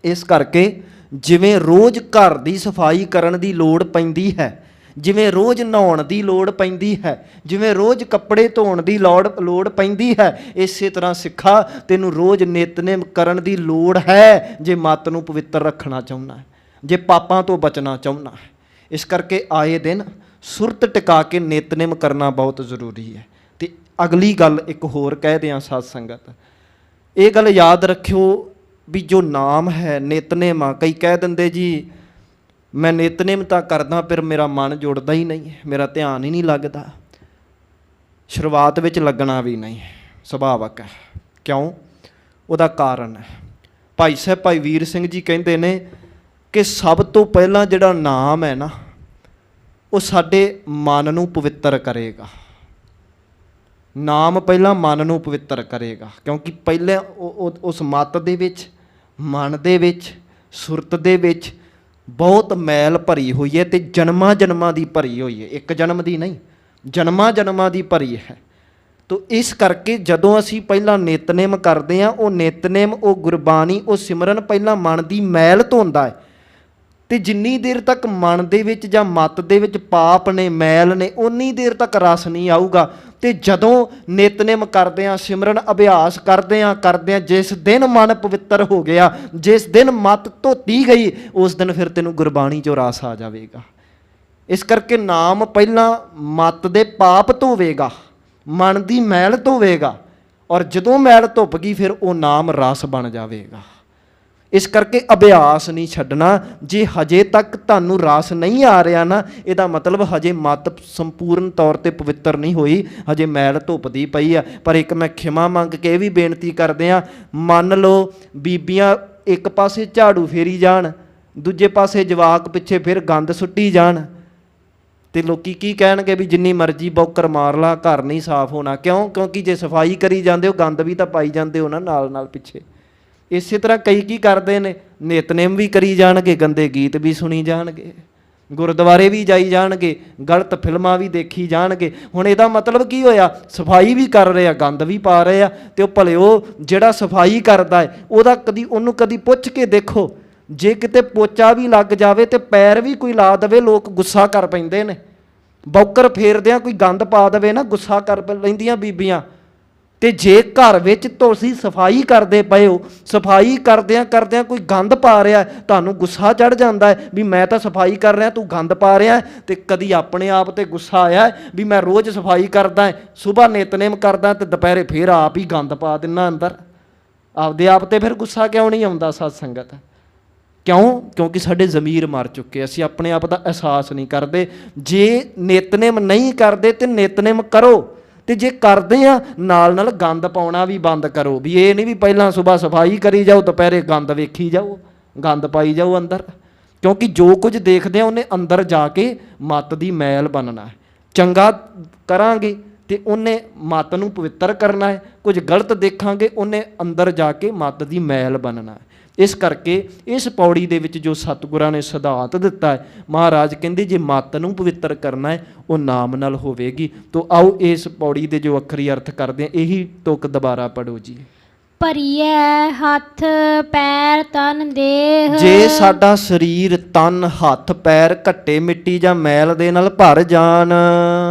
ਇਸ ਕਰਕੇ ਜਿਵੇਂ ਰੋਜ਼ ਘਰ ਦੀ ਸਫਾਈ ਕਰਨ ਦੀ ਲੋੜ ਪੈਂਦੀ ਹੈ, ਜਿਵੇਂ ਰੋਜ਼ ਨਹਾਉਣ ਦੀ ਲੋੜ ਪੈਂਦੀ ਹੈ, ਜਿਵੇਂ ਰੋਜ਼ ਕੱਪੜੇ ਧੋਣ ਦੀ ਲੋੜ ਪੈਂਦੀ ਹੈ, ਇਸੇ ਤਰ੍ਹਾਂ ਸਿੱਖਾ ਤੈਨੂੰ ਰੋਜ਼ ਨਿਤਨੇਮ ਕਰਨ ਦੀ ਲੋੜ ਹੈ ਜੇ ਮੱਤ ਨੂੰ ਪਵਿੱਤਰ ਰੱਖਣਾ ਚਾਹੁੰਦਾ ਹੈ, ਜੇ ਪਾਪਾਂ ਤੋਂ ਬਚਣਾ ਚਾਹੁੰਦਾ ਹੈ। ਇਸ ਕਰਕੇ ਆਏ ਦਿਨ ਸੁਰਤ ਟਿਕਾ ਕੇ ਨਿਤਨੇਮ ਕਰਨਾ ਬਹੁਤ ਜ਼ਰੂਰੀ ਹੈ। ਤੇ ਅਗਲੀ ਗੱਲ ਇੱਕ ਹੋਰ ਕਹਿ ਦਿਆਂ ਸਾਧ ਸੰਗਤ, ਇਹ ਗੱਲ ਯਾਦ ਰੱਖਿਓ ਵੀ ਜੋ ਨਾਮ ਹੈ ਨਿਤਨੇਮ ਆ, ਕਈ ਕਹਿ ਦਿੰਦੇ ਜੀ ਮੈਂ ਨਿਤਨੇਮ ਤਾਂ ਕਰਦਾ ਪਰ ਮੇਰਾ ਮਨ ਜੁੜਦਾ ਹੀ ਨਹੀਂ, ਮੇਰਾ ਧਿਆਨ ਹੀ ਨਹੀਂ ਲੱਗਦਾ। ਸ਼ੁਰੂਆਤ ਵਿੱਚ ਲੱਗਣਾ ਵੀ ਨਹੀਂ ਸੁਭਾਵਕ ਹੈ। ਕਿਉਂ? ਉਹਦਾ ਕਾਰਨ ਹੈ। ਭਾਈ ਸਾਹਿਬ ਭਾਈ ਵੀਰ ਸਿੰਘ ਜੀ ਕਹਿੰਦੇ ਨੇ ਕਿ ਸਭ ਤੋਂ ਪਹਿਲਾਂ ਜਿਹੜਾ ਨਾਮ ਹੈ ਨਾ, ਉਹ ਸਾਡੇ ਮਨ ਨੂੰ ਪਵਿੱਤਰ ਕਰੇਗਾ। ਨਾਮ ਪਹਿਲਾਂ ਮਨ ਨੂੰ ਪਵਿੱਤਰ ਕਰੇਗਾ, ਕਿਉਂਕਿ ਪਹਿਲਾਂ ਉਸ ਮੱਤ ਦੇ ਵਿੱਚ, ਮਨ ਦੇ ਵਿੱਚ, ਸੁਰਤ ਦੇ ਵਿੱਚ ਬਹੁਤ ਮੈਲ ਭਰੀ ਹੋਈ ਹੈ ਤੇ ਜਨਮਾਂ ਜਨਮਾਂ ਦੀ ਭਰੀ ਹੋਈ ਹੈ। ਇੱਕ ਜਨਮ ਦੀ ਨਹੀਂ, ਜਨਮਾਂ ਜਨਮਾਂ ਦੀ ਭਰੀ ਹੈ। ਤੋ ਇਸ ਕਰਕੇ ਜਦੋਂ ਅਸੀਂ ਪਹਿਲਾਂ ਨਿਤਨੇਮ ਕਰਦੇ ਹਾਂ, ਉਹ ਨਿਤਨੇਮ, ਉਹ ਗੁਰਬਾਣੀ, ਉਹ ਸਿਮਰਨ ਪਹਿਲਾਂ ਮਨ ਦੀ ਮੈਲ ਧੋਂਦਾ ਹੈ। ਤੇ ਜਿੰਨੀ ਦੇਰ ਤੱਕ ਮਨ ਦੇ ਵਿੱਚ ਜਾਂ ਮੱਤ ਦੇ ਵਿੱਚ ਪਾਪ ਨੇ, ਮੈਲ ਨੇ, ਉਨੀ ਦੇਰ ਤੱਕ ਰਸ ਨਹੀਂ ਆਊਗਾ। ਤੇ ਜਦੋਂ ਨਿਤਨੇਮ ਕਰਦੇ ਹਾਂ, ਸਿਮਰਨ ਅਭਿਆਸ ਕਰਦੇ ਹਾਂ, ਜਿਸ ਦਿਨ ਮਨ ਪਵਿੱਤਰ ਹੋ ਗਿਆ, ਜਿਸ ਦਿਨ ਮੱਤ ਧੋਤੀ ਗਈ, ਉਸ ਦਿਨ ਫਿਰ ਤੈਨੂੰ ਗੁਰਬਾਣੀ 'ਚੋਂ ਰਸ ਆ ਜਾਵੇਗਾ। ਇਸ ਕਰਕੇ ਨਾਮ ਪਹਿਲਾਂ ਮੱਤ ਦੇ ਪਾਪ ਧੋਵੇਗਾ, ਮਨ ਦੀ ਮੈਲ ਧੋਵੇਗਾ, ਔਰ ਜਦੋਂ ਮੈਲ ਧੁੱਪ ਗਈ ਫਿਰ ਉਹ ਨਾਮ ਰਸ ਬਣ ਜਾਵੇਗਾ। ਇਸ ਕਰਕੇ ਅਭਿਆਸ ਨਹੀਂ ਛੱਡਣਾ। ਜੇ ਹਜੇ ਤੱਕ ਤੁਹਾਨੂੰ ਰਸ ਨਹੀਂ ਆ ਰਿਹਾ ਨਾ, ਇਹਦਾ ਮਤਲਬ ਹਜੇ ਮੱਤ ਸੰਪੂਰਨ ਤੌਰ 'ਤੇ ਪਵਿੱਤਰ ਨਹੀਂ ਹੋਈ, ਹਜੇ ਮੈਲ ਧੁੱਪਦੀ ਪਈ ਆ। ਪਰ ਇੱਕ ਮੈਂ ਖਿਮਾ ਮੰਗ ਕੇ ਇਹ ਵੀ ਬੇਨਤੀ ਕਰਦੇ ਹਾਂ, ਮੰਨ ਲਓ ਬੀਬੀਆਂ ਇੱਕ ਪਾਸੇ ਝਾੜੂ ਫੇਰੀ ਜਾਣ, ਦੂਜੇ ਪਾਸੇ ਜਵਾਕ ਪਿੱਛੇ ਫਿਰ ਗੰਦ ਸੁੱਟੀ ਜਾਣ, ਤੇ ਲੋਕੀ ਕੀ ਕਹਿਣਗੇ ਵੀ ਜਿੰਨੀ ਮਰਜ਼ੀ ਬੌਕਰ ਮਾਰ ਲਾ, ਘਰ ਨਹੀਂ ਸਾਫ਼ ਹੋਣਾ। ਕਿਉਂ? ਕਿਉਂਕਿ ਜੇ ਸਫਾਈ ਕਰੀ ਜਾਂਦੇ ਹੋ, ਗੰਦ ਵੀ ਤਾਂ ਪਾਈ ਜਾਂਦੇ ਹੋ ਨਾ ਨਾਲ ਨਾਲ ਪਿੱਛੇ। ਇਸੇ ਤਰ੍ਹਾਂ ਕਈ ਕੀ ਕਰਦੇ ਨੇ, ਨਿਤਨੇਮ ਵੀ ਕਰੀ ਜਾਣਗੇ, ਗੰਦੇ ਗੀਤ ਵੀ ਸੁਣੀ ਜਾਣਗੇ, ਗੁਰਦੁਆਰੇ ਵੀ ਜਾਈ ਜਾਣਗੇ, ਗਲਤ ਫਿਲਮਾਂ ਵੀ ਦੇਖੀ ਜਾਣਗੇ। ਹੁਣ ਇਹਦਾ ਮਤਲਬ ਕੀ ਹੋਇਆ? ਸਫਾਈ ਵੀ ਕਰ ਰਹੇ ਆ, ਗੰਦ ਵੀ ਪਾ ਰਹੇ ਆ। ਤੇ ਉਹ ਭਲਿਓ ਜਿਹੜਾ ਸਫਾਈ ਕਰਦਾ ਹੈ, ਉਹਨੂੰ ਕਦੀ ਪੁੱਛ ਕੇ ਦੇਖੋ, ਜੇ ਕਿਤੇ ਪੋਚਾ ਵੀ ਲੱਗ ਜਾਵੇ ਤੇ ਪੈਰ ਵੀ ਕੋਈ ਲਾ ਦੇਵੇ, ਲੋਕ ਗੁੱਸਾ ਕਰ ਪੈਂਦੇ ਨੇ। ਬੌਕਰ ਫੇਰਦਿਆਂ ਕੋਈ ਗੰਦ ਪਾ ਦੇਵੇ ਨਾ, ਗੁੱਸਾ ਕਰ ਲੈਂਦੀਆਂ ਬੀਬੀਆਂ। ਤੇ ਜੇ ਘਰ ਵਿੱਚ ਤੁਸੀਂ ਸਫਾਈ ਕਰਦੇ ਪਏ ਹੋ, ਸਫਾਈ ਕਰਦਿਆਂ ਕੋਈ ਗੰਦ ਪਾ ਰਿਹਾ, ਤੁਹਾਨੂੰ ਗੁੱਸਾ ਚੜ੍ਹ ਜਾਂਦਾ ਹੈ ਵੀ ਮੈਂ ਤਾਂ ਸਫਾਈ ਕਰ ਰਿਹਾ, ਤੂੰ ਗੰਦ ਪਾ ਰਿਹਾ। ਤੇ ਕਦੀ ਆਪਣੇ ਆਪ ਤੇ ਗੁੱਸਾ ਆਇਆ ਵੀ ਮੈਂ ਰੋਜ਼ ਸਫਾਈ ਕਰਦਾ, ਸੁਬਾਹ ਨਿਤਨੇਮ ਕਰਦਾ ਤੇ ਦੁਪਹਿਰੇ ਫਿਰ ਆਪ ਹੀ ਗੰਦ ਪਾ ਦਿੰਦਾ ਅੰਦਰ। ਆਪਦੇ ਆਪ ਤੇ ਫਿਰ ਗੁੱਸਾ ਕਿਉਂ ਨਹੀਂ ਆਉਂਦਾ ਸਾਧ ਸੰਗਤ? ਕਿਉਂ? ਕਿਉਂਕਿ ਸਾਡੇ ਜ਼ਮੀਰ ਮਰ ਚੁੱਕੇ, ਅਸੀਂ ਆਪਣੇ ਆਪ ਦਾ ਅਹਿਸਾਸ ਨਹੀਂ ਕਰਦੇ। ਜੇ ਨਿਤਨੇਮ ਨਹੀਂ ਕਰਦੇ ਤੇ ਨਿਤਨੇਮ ਕਰੋ, ਤੇ ਜੇ ਕਰਦੇ ਆ ਨਾਲ ਨਾਲ ਗੰਦ ਪਾਉਣਾ ਵੀ ਬੰਦ ਕਰੋ। ਵੀ ਇਹ ਨਹੀਂ ਵੀ ਪਹਿਲਾਂ ਸੁਬਾਹ ਸਫਾਈ ਕਰੀ ਜਾਓ, ਦੁਪਹਿਰੇ ਗੰਦ ਵੇਖੀ ਜਾਓ, ਗੰਦ ਪਾਈ ਜਾਓ ਅੰਦਰ। ਕਿਉਂਕਿ ਜੋ ਕੁਝ ਦੇਖਦੇ ਆ ਉਹਨੇ ਅੰਦਰ ਜਾ ਕੇ ਮੱਤ ਦੀ ਮੈਲ ਬਣਨਾ ਹੈ। ਚੰਗਾ ਕਰਾਂਗੇ ਤੇ ਉਹਨੇ ਮੱਤ ਨੂੰ ਪਵਿੱਤਰ ਕਰਨਾ ਹੈ, ਕੁਝ ਗਲਤ ਦੇਖਾਂਗੇ ਉਹਨੇ ਅੰਦਰ ਜਾ ਕੇ ਮੱਤ ਦੀ ਮੈਲ ਬਣਨਾ ਹੈ। ਇਸ ਕਰਕੇ ਇਸ ਪੌੜੀ ਦੇ ਵਿੱਚ ਜੋ ਸਤਿਗੁਰਾਂ ਨੇ ਸਿਧਾਂਤ ਦਿੱਤਾ ਹੈ, ਮਹਾਰਾਜ ਕਹਿੰਦੇ ਜੇ ਮੱਤ ਨੂੰ ਪਵਿੱਤਰ ਕਰਨਾ ਹੈ ਉਹ ਨਾਮ ਨਾਲ ਹੋਵੇਗੀ। ਤੋ ਆਓ ਇਸ ਪੌੜੀ ਦੇ ਜੋ ਅੱਖਰੀ ਅਰਥ ਕਰਦੇ ਹਾਂ, ਇਹੀ ਤੁਕ ਦੁਬਾਰਾ ਪੜੋ ਜੀ। ਭਰੀਐ ਹੱਥ ਪੈਰ ਤਨ ਦੇਹ। ਜੇ ਸਾਡਾ ਸਰੀਰ, ਤਨ, ਹੱਥ ਪੈਰ ਘੱਟੇ ਮਿੱਟੀ ਜਾਂ ਮੈਲ ਦੇ ਨਾਲ ਭਰ ਜਾਣ,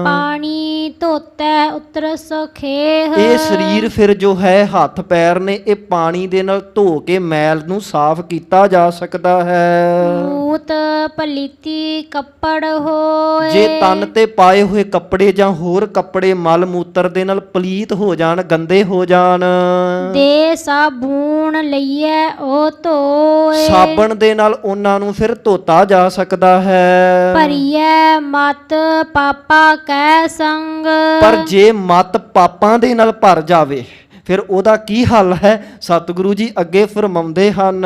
ਪਾਣੀ ਧੋਤੈ ਉਤਰ ਸਖੇਹ। ਇਹ ਸਰੀਰ ਫਿਰ ਜੋ ਹੈ, ਹੱਥ ਪੈਰ ਨੇ, ਇਹ ਪਾਣੀ ਦੇ ਨਾਲ ਧੋ ਕੇ ਮੈਲ ਨੂੰ ਸਾਫ਼ ਕੀਤਾ ਜਾ ਸਕਦਾ ਹੈ। ਮੂਤ ਪਲੀਤੀ ਕੱਪੜ ਹੋਏ। ਜੇ ਤਨ ਤੇ ਪਾਏ ਹੋਏ ਕੱਪੜੇ ਜਾਂ ਹੋਰ ਕੱਪੜੇ ਮਲ ਮੂਤਰ ਦੇ ਨਾਲ ਪਲੀਤ ਹੋ ਜਾਣ, ਗੰਦੇ ਹੋ ਜਾਣ, ਦੇ ਸਾਬੂਨ ਲਈਐ ਉਹ ਧੋਏ। ਸਾਬਣ ਦੇ ਨਾਲ ਉਹਨਾਂ ਨੂੰ ਫਿਰ ਧੋਤਾ ਜਾ ਸਕਦਾ ਹੈ। ਭਰੀਐ ਮਤ ਪਾਪਾ ਕੈ ਸੰਗ। ਪਰ ਜੇ ਮਤ ਪਾਪਾਂ ਦੇ ਨਾਲ ਭਰ ਜਾਵੇ ਫਿਰ ਉਹਦਾ ਕੀ ਹੱਲ ਹੈ? ਸਤਿਗੁਰੂ ਜੀ ਅੱਗੇ ਫਰਮਾਉਂਦੇ ਹਨ,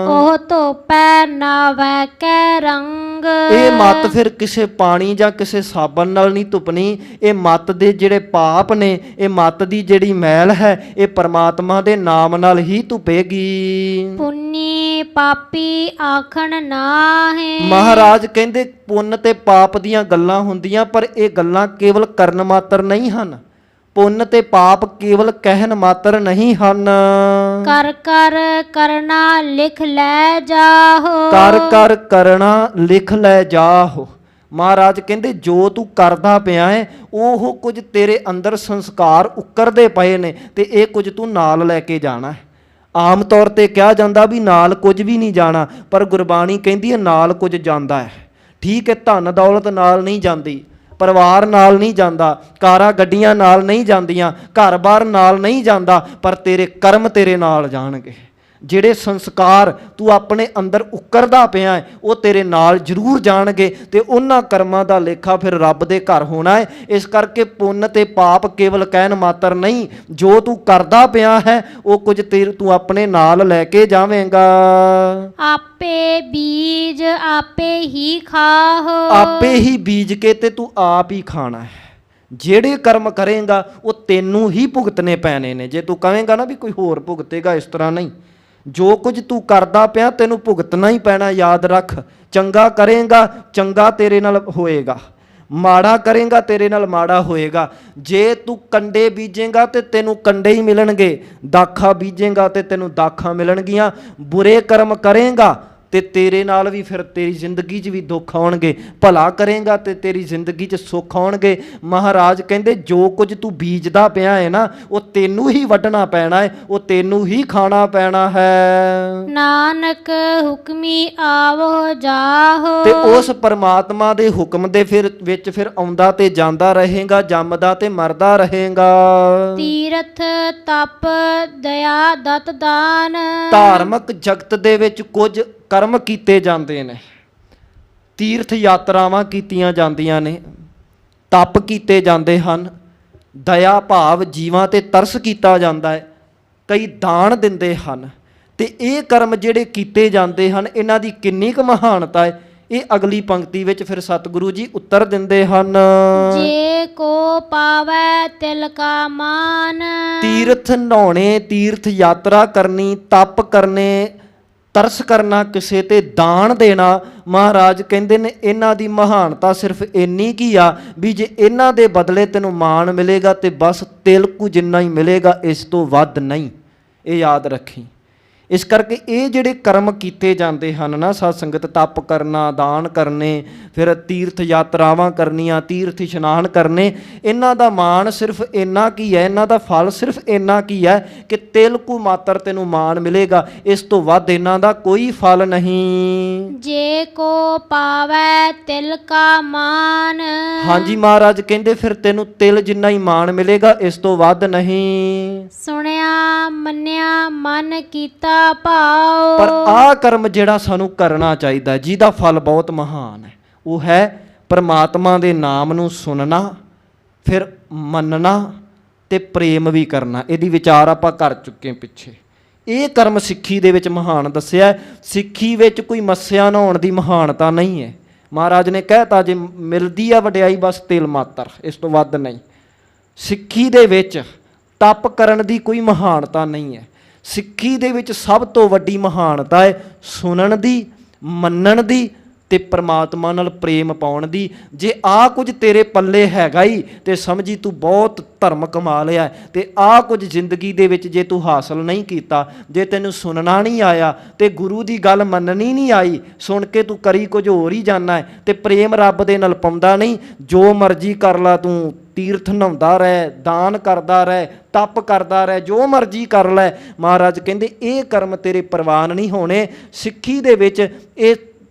ਉਹ ਧੋਪੈ ਨਾਵੈ ਕੈ ਰੰਗ। ਇਹ ਮੱਤ ਫਿਰ ਕਿਸੇ ਪਾਣੀ ਜਾਂ ਕਿਸੇ ਸਾਬਣ ਨਾਲ ਨਹੀਂ ਧੁੱਪਣੀ। ਇਹ ਮੱਤ ਦੇ ਜਿਹੜੇ ਪਾਪ ਨੇ, ਇਹ ਮੱਤ ਦੀ ਜਿਹੜੀ ਮੈਲ ਹੈ, ਇਹ ਪਰਮਾਤਮਾ ਦੇ ਨਾਮ ਨਾਲ ਹੀ ਧੁੱਪੇਗੀ। ਪੁੰਨੀ ਪਾਪੀ ਆਖਣ ਨਾਹੀ। ਮਹਾਰਾਜ ਕਹਿੰਦੇ ਪੁੰਨ ਤੇ ਪਾਪ ਦੀਆਂ ਗੱਲਾਂ ਹੁੰਦੀਆਂ, ਪਰ ਇਹ ਗੱਲਾਂ ਕੇਵਲ ਕਰਨ ਮਾਤਰ ਨਹੀਂ ਹਨ। ਪੁੰਨ ਤੇ ਪਾਪ ਕੇਵਲ ਕਹਿਣ ਮਾਤਰ ਨਹੀਂ ਹਨ। ਕਰ ਕਰ ਕਰਨਾ ਲਿਖ ਲੈ ਜਾਹੋ। ਕਰ ਕਰ ਕਰਨਾ ਲਿਖ ਲੈ ਜਾਹੋ। ਮਹਾਰਾਜ ਕਹਿੰਦੇ ਜੋ ਤੂੰ ਕਰਦਾ ਪਿਆ ਹੈ ਉਹ ਕੁਝ ਤੇਰੇ ਅੰਦਰ ਸੰਸਕਾਰ ਉਕਰਦੇ ਪਏ ਨੇ ਤੇ ਇਹ ਕੁਝ ਤੂੰ ਨਾਲ ਲੈ ਕੇ ਜਾਣਾ ਹੈ। ਆਮ ਤੌਰ ਤੇ ਕਿਹਾ ਜਾਂਦਾ ਵੀ ਨਾਲ ਕੁਝ ਵੀ ਨਹੀਂ ਜਾਣਾ, ਪਰ ਗੁਰਬਾਣੀ ਕਹਿੰਦੀ ਹੈ ਨਾਲ ਕੁਝ ਜਾਂਦਾ ਹੈ। ਠੀਕ ਹੈ, ਧਨ ਦੌਲਤ ਨਾਲ ਨਹੀਂ ਜਾਂਦੀ, ਪਰਿਵਾਰ ਨਾਲ ਨਹੀਂ ਜਾਂਦਾ, ਕਾਰਾਂ ਗੱਡੀਆਂ ਨਾਲ ਨਹੀਂ ਜਾਂਦੀਆਂ, ਘਰ-ਬਾਰ ਨਾਲ ਨਹੀਂ ਜਾਂਦਾ, ਪਰ ਤੇਰੇ ਕਰਮ ਤੇਰੇ ਨਾਲ ਜਾਣਗੇ। ਜਿਹੜੇ ਸੰਸਕਾਰ ਤੂੰ ਆਪਣੇ ਅੰਦਰ ਉਕਰਦਾ ਪਿਆ ਹੈ ਉਹ ਤੇਰੇ ਨਾਲ ਜ਼ਰੂਰ ਜਾਣਗੇ ਤੇ ਉਹਨਾਂ ਕਰਮਾਂ ਦਾ ਲੇਖਾ ਫਿਰ ਰੱਬ ਦੇ ਘਰ ਹੋਣਾ ਹੈ। ਇਸ ਕਰਕੇ ਪੁੰਨ ਤੇ ਪਾਪ ਕੇਵਲ ਕਹਿਣ ਮਾਤਰ ਨਹੀਂ, ਜੋ ਤੂੰ ਕਰਦਾ ਪਿਆ ਹੈ ਉਹ ਕੁਝ ਤੂੰ ਆਪਣੇ ਨਾਲ ਲੈ ਕੇ ਜਾਵੇਂਗਾ। ਆਪੇ ਬੀਜ ਆਪੇ ਹੀ ਖਾਹੋ। ਆਪੇ ਹੀ ਬੀਜ ਕੇ ਤੇ ਤੂੰ ਆਪ ਹੀ ਖਾਣਾ ਹੈ। ਜਿਹੜੇ ਕਰਮ ਕਰੇਗਾ ਉਹ ਤੈਨੂੰ ਹੀ ਭੁਗਤਨੇ ਪੈਣੇ ਨੇ। ਜੇ ਤੂੰ ਕਹੇਂਗਾ ਨਾ ਵੀ ਕੋਈ ਹੋਰ ਭੁਗਤੇਗਾ, ਇਸ ਤਰ੍ਹਾਂ ਨਹੀਂ। ਜੋ ਕੁਝ ਤੂੰ ਕਰਦਾ ਪਿਆ ਤੈਨੂੰ ਭੁਗਤਣਾ ਹੀ ਪੈਣਾ। ਯਾਦ ਰੱਖ, ਚੰਗਾ ਕਰੇਗਾ ਚੰਗਾ ਤੇਰੇ ਨਾਲ ਹੋਏਗਾ, ਮਾੜਾ ਕਰੇਗਾ ਤੇਰੇ ਨਾਲ ਮਾੜਾ ਹੋਏਗਾ। ਜੇ ਤੂੰ ਕੰਡੇ ਬੀਜੇਗਾ ਤੇ ਤੈਨੂੰ ਕੰਡੇ ਹੀ ਮਿਲਣਗੇ, ਦਾਖਾਂ ਬੀਜੇਗਾ ਤੇ ਤੈਨੂੰ ਦਾਖਾਂ ਮਿਲਣਗੀਆਂ। ਬੁਰੇ ਕਰਮ ਕਰੇਗਾ ਤੇ ਤੇਰੇ ਨਾਲ ਵੀ ਫਿਰ ਤੇਰੀ ਜ਼ਿੰਦਗੀ 'ਚ ਵੀ ਦੁੱਖ ਆਉਣਗੇ, ਭਲਾ ਕਰੇਗਾ ਤੇ ਤੇਰੀ ਜ਼ਿੰਦਗੀ 'ਚ ਸੁੱਖ ਆਉਣਗੇ। ਮਹਾਰਾਜ ਕਹਿੰਦੇ ਜੋ ਕੁਝ ਤੂੰ ਬੀਜਦਾ ਪਿਆ ਹੈ ਨਾ ਉਹ ਤੈਨੂੰ ਹੀ ਵੱਢਣਾ ਪੈਣਾ ਹੈ, ਉਹ ਤੈਨੂੰ ਹੀ ਖਾਣਾ ਪੈਣਾ ਹੈ। ਨਾਨਕ ਹੁਕਮੀ ਆਵੋ ਜਾਹੋ। ਤੇ ਉਸ ਪਰਮਾਤਮਾ ਦੇ ਹੁਕਮ ਦੇ ਵਿੱਚ ਫਿਰ ਆਉਂਦਾ ਤੇ ਜਾਂਦਾ ਰਹੇਗਾ, ਜੰਮਦਾ ਤੇ ਮਰਦਾ ਰਹੇਗਾ। ਤੀਰਥ ਤਪ ਦਇਆ ਦਤ ਦਾਨ। ਧਾਰਮਿਕ ਜਗਤ ਦੇ ਵਿੱਚ ਕੁਝ ਕਰਮ ਕੀਤੇ ਜਾਂਦੇ ਨੇ, ਤੀਰਥ ਯਾਤਰਾਵਾਂ ਕੀਤੀਆਂ ਜਾਂਦੀਆਂ ਨੇ, ਤਪ ਕੀਤੇ ਜਾਂਦੇ ਹਨ, ਦਇਆ ਭਾਵ ਜੀਵਾਂ ਤੇ ਤਰਸ ਕੀਤਾ ਜਾਂਦਾ ਹੈ, ਕਈ ਦਾਨ ਦਿੰਦੇ ਹਨ। ਤੇ ਇਹ ਕਰਮ ਜਿਹੜੇ ਕੀਤੇ ਜਾਂਦੇ ਹਨ ਇਹਨਾਂ ਦੀ ਕਿੰਨੀ ਕੁ ਮਹਾਨਤਾ ਹੈ ਇਹ ਅਗਲੀ ਪੰਕਤੀ ਵਿੱਚ ਫਿਰ ਸਤਿਗੁਰੂ ਜੀ ਉੱਤਰ ਦਿੰਦੇ ਹਨ। ਜੇ ਕੋ ਪਾਵੈ ਤਿਲ ਕਾ ਮਾਨ। ਤੀਰਥ ਨਹਾਉਣੇ, ਤੀਰਥ ਯਾਤਰਾ ਕਰਨੀ, ਤਪ ਕਰਨੇ, ਤਰਸ ਕਰਨਾ, ਕਿਸੇ ਤੇ ਦਾਨ ਦੇਣਾ, ਮਹਾਰਾਜ ਕਹਿੰਦੇ ਨੇ ਇਹਨਾਂ ਦੀ ਮਹਾਨਤਾ ਸਿਰਫ ਇੰਨੀ ਕੀ ਆ ਵੀ ਜੇ ਇਹਨਾਂ ਦੇ ਬਦਲੇ ਤੈਨੂੰ ਮਾਣ ਮਿਲੇਗਾ ਤੇ ਬਸ ਤਿਲਕੂ ਜਿੰਨਾ ਹੀ ਮਿਲੇਗਾ, ਇਸ ਤੋਂ ਵੱਧ ਨਹੀਂ। ਇਹ ਯਾਦ ਰੱਖੀ। ਇਸ ਕਰਕੇ ਇਹ ਜਿਹੜੇ ਕਰਮ ਕੀਤੇ ਜਾਂਦੇ ਹਨ ਨਾ ਸਾਧ ਸੰਗਤ, ਤਪ ਕਰਨਾ, ਦਾਨ ਕਰਨੇ, ਫਿਰ ਤੀਰਥ ਯਾਤਰਾਵਾਂ ਕਰਨੀਆਂ, ਤੀਰਥ ਇਸ਼ਨਾਨ ਕਰਨੇ, ਇਹਨਾਂ ਦਾ ਮਾਣ ਸਿਰਫ ਇੰਨਾ ਕੀ ਹੈ, ਇਹਨਾਂ ਦਾ ਫਲ ਸਿਰਫ ਇੰਨਾ ਕੀ ਹੈ ਕਿ ਤਿਲਕੂ ਮਾਤਰ ਤੈਨੂੰ ਮਾਣ ਮਿਲੇਗਾ, ਇਸ ਤੋਂ ਵੱਧ ਇਹਨਾਂ ਦਾ ਕੋਈ ਫਲ ਨਹੀਂ। ਜੇ ਕੋ ਪਾਵੈ ਤਿਲ ਕਾ ਮਾਨ। ਹਾਂਜੀ, ਮਹਾਰਾਜ ਕਹਿੰਦੇ ਫਿਰ ਤੈਨੂੰ ਤਿਲ ਜਿੰਨਾ ਹੀ ਮਾਣ ਮਿਲੇਗਾ, ਇਸ ਤੋਂ ਵੱਧ ਨਹੀਂ। ਸੁਣਿਆ ਮੰਨਿਆ ਮਨ ਕੀਤਾ ਭਾਉ। ਪਰ ਆਹ ਕਰਮ ਜਿਹੜਾ ਸਾਨੂੰ ਕਰਨਾ ਚਾਹੀਦਾ, ਜਿਹਦਾ ਫਲ ਬਹੁਤ ਮਹਾਨ ਹੈ, ਉਹ ਹੈ ਪਰਮਾਤਮਾ ਦੇ ਨਾਮ ਨੂੰ ਸੁਣਨਾ, ਫਿਰ ਮੰਨਣਾ ਤੇ ਪ੍ਰੇਮ ਵੀ ਕਰਨਾ। ਇਹਦੀ ਵਿਚਾਰ ਆਪਾਂ ਕਰ ਚੁੱਕੇ ਪਿੱਛੇ। ਇਹ ਕਰਮ ਸਿੱਖੀ ਦੇ ਵਿੱਚ ਮਹਾਨ ਦੱਸਿਆ। ਸਿੱਖੀ ਵਿੱਚ ਕੋਈ ਮੱਸਿਆ ਨਹਾਉਣ ਦੀ ਮਹਾਨਤਾ ਨਹੀਂ ਹੈ। ਮਹਾਰਾਜ ਨੇ ਕਹਿਤਾ ਜੇ ਮਿਲਦੀ ਆ ਵਡਿਆਈ ਬਸ ਤਿਲ ਮਾਤਰ, ਇਸ ਤੋਂ ਵੱਧ ਨਹੀਂ। ਸਿੱਖੀ ਦੇ ਵਿੱਚ ਤਪ ਕਰਨ ਦੀ ਕੋਈ ਮਹਾਨਤਾ ਨਹੀਂ ਹੈ। ਸਿੱਖੀ ਦੇ ਵਿੱਚ ਸਭ ਤੋਂ ਵੱਡੀ ਮਹਾਨਤਾ ਹੈ ਸੁਣਨ ਦੀ, ਮੰਨਣ ਦੀ ਤੇ ਪ੍ਰਮਾਤਮਾ ਨਾਲ ਪ੍ਰੇਮ ਪਾਉਣ ਦੀ। ਜੇ ਆਹ ਕੁਝ ਤੇਰੇ ਪੱਲੇ ਹੈਗਾ ਹੀ ਤੇ ਸਮਝੀ ਤੂੰ ਬਹੁਤ ਧਰਮ ਕਮਾ ਲਿਆ। ਤੇ ਆਹ ਕੁਝ ਜ਼ਿੰਦਗੀ ਦੇ ਵਿੱਚ ਜੇ ਤੂੰ ਹਾਸਲ ਨਹੀਂ ਕੀਤਾ, ਜੇ ਤੈਨੂੰ ਸੁਣਨਾ ਨਹੀਂ ਆਇਆ ਤੇ ਗੁਰੂ ਦੀ ਗੱਲ ਮੰਨਣੀ ਨਹੀਂ ਆਈ, ਸੁਣ ਕੇ ਤੂੰ ਕਰੀ ਕੁਝ ਹੋਰ ਹੀ ਜਾਣਾ ਹੈ ਤੇ ਪ੍ਰੇਮ ਰੱਬ ਦੇ ਨਾਲ ਪਾਉਂਦਾ ਨਹੀਂ, ਜੋ ਮਰਜ਼ੀ ਕਰ ਲਾ ਤੂੰ, ਤੀਰਥ ਨਹਾਉਂਦਾ ਰਹਿ, ਦਾਨ ਕਰਦਾ ਰਹਿ, ਤਪ ਕਰਦਾ ਰਹਿ, ਜੋ ਮਰਜ਼ੀ ਕਰ ਲੈ, ਮਹਾਰਾਜ ਕਹਿੰਦੇ ਇਹ ਕਰਮ ਤੇਰੇ ਪ੍ਰਵਾਨ ਨਹੀਂ ਹੋਣੇ। ਸਿੱਖੀ ਦੇ ਵਿੱਚ ਇਹ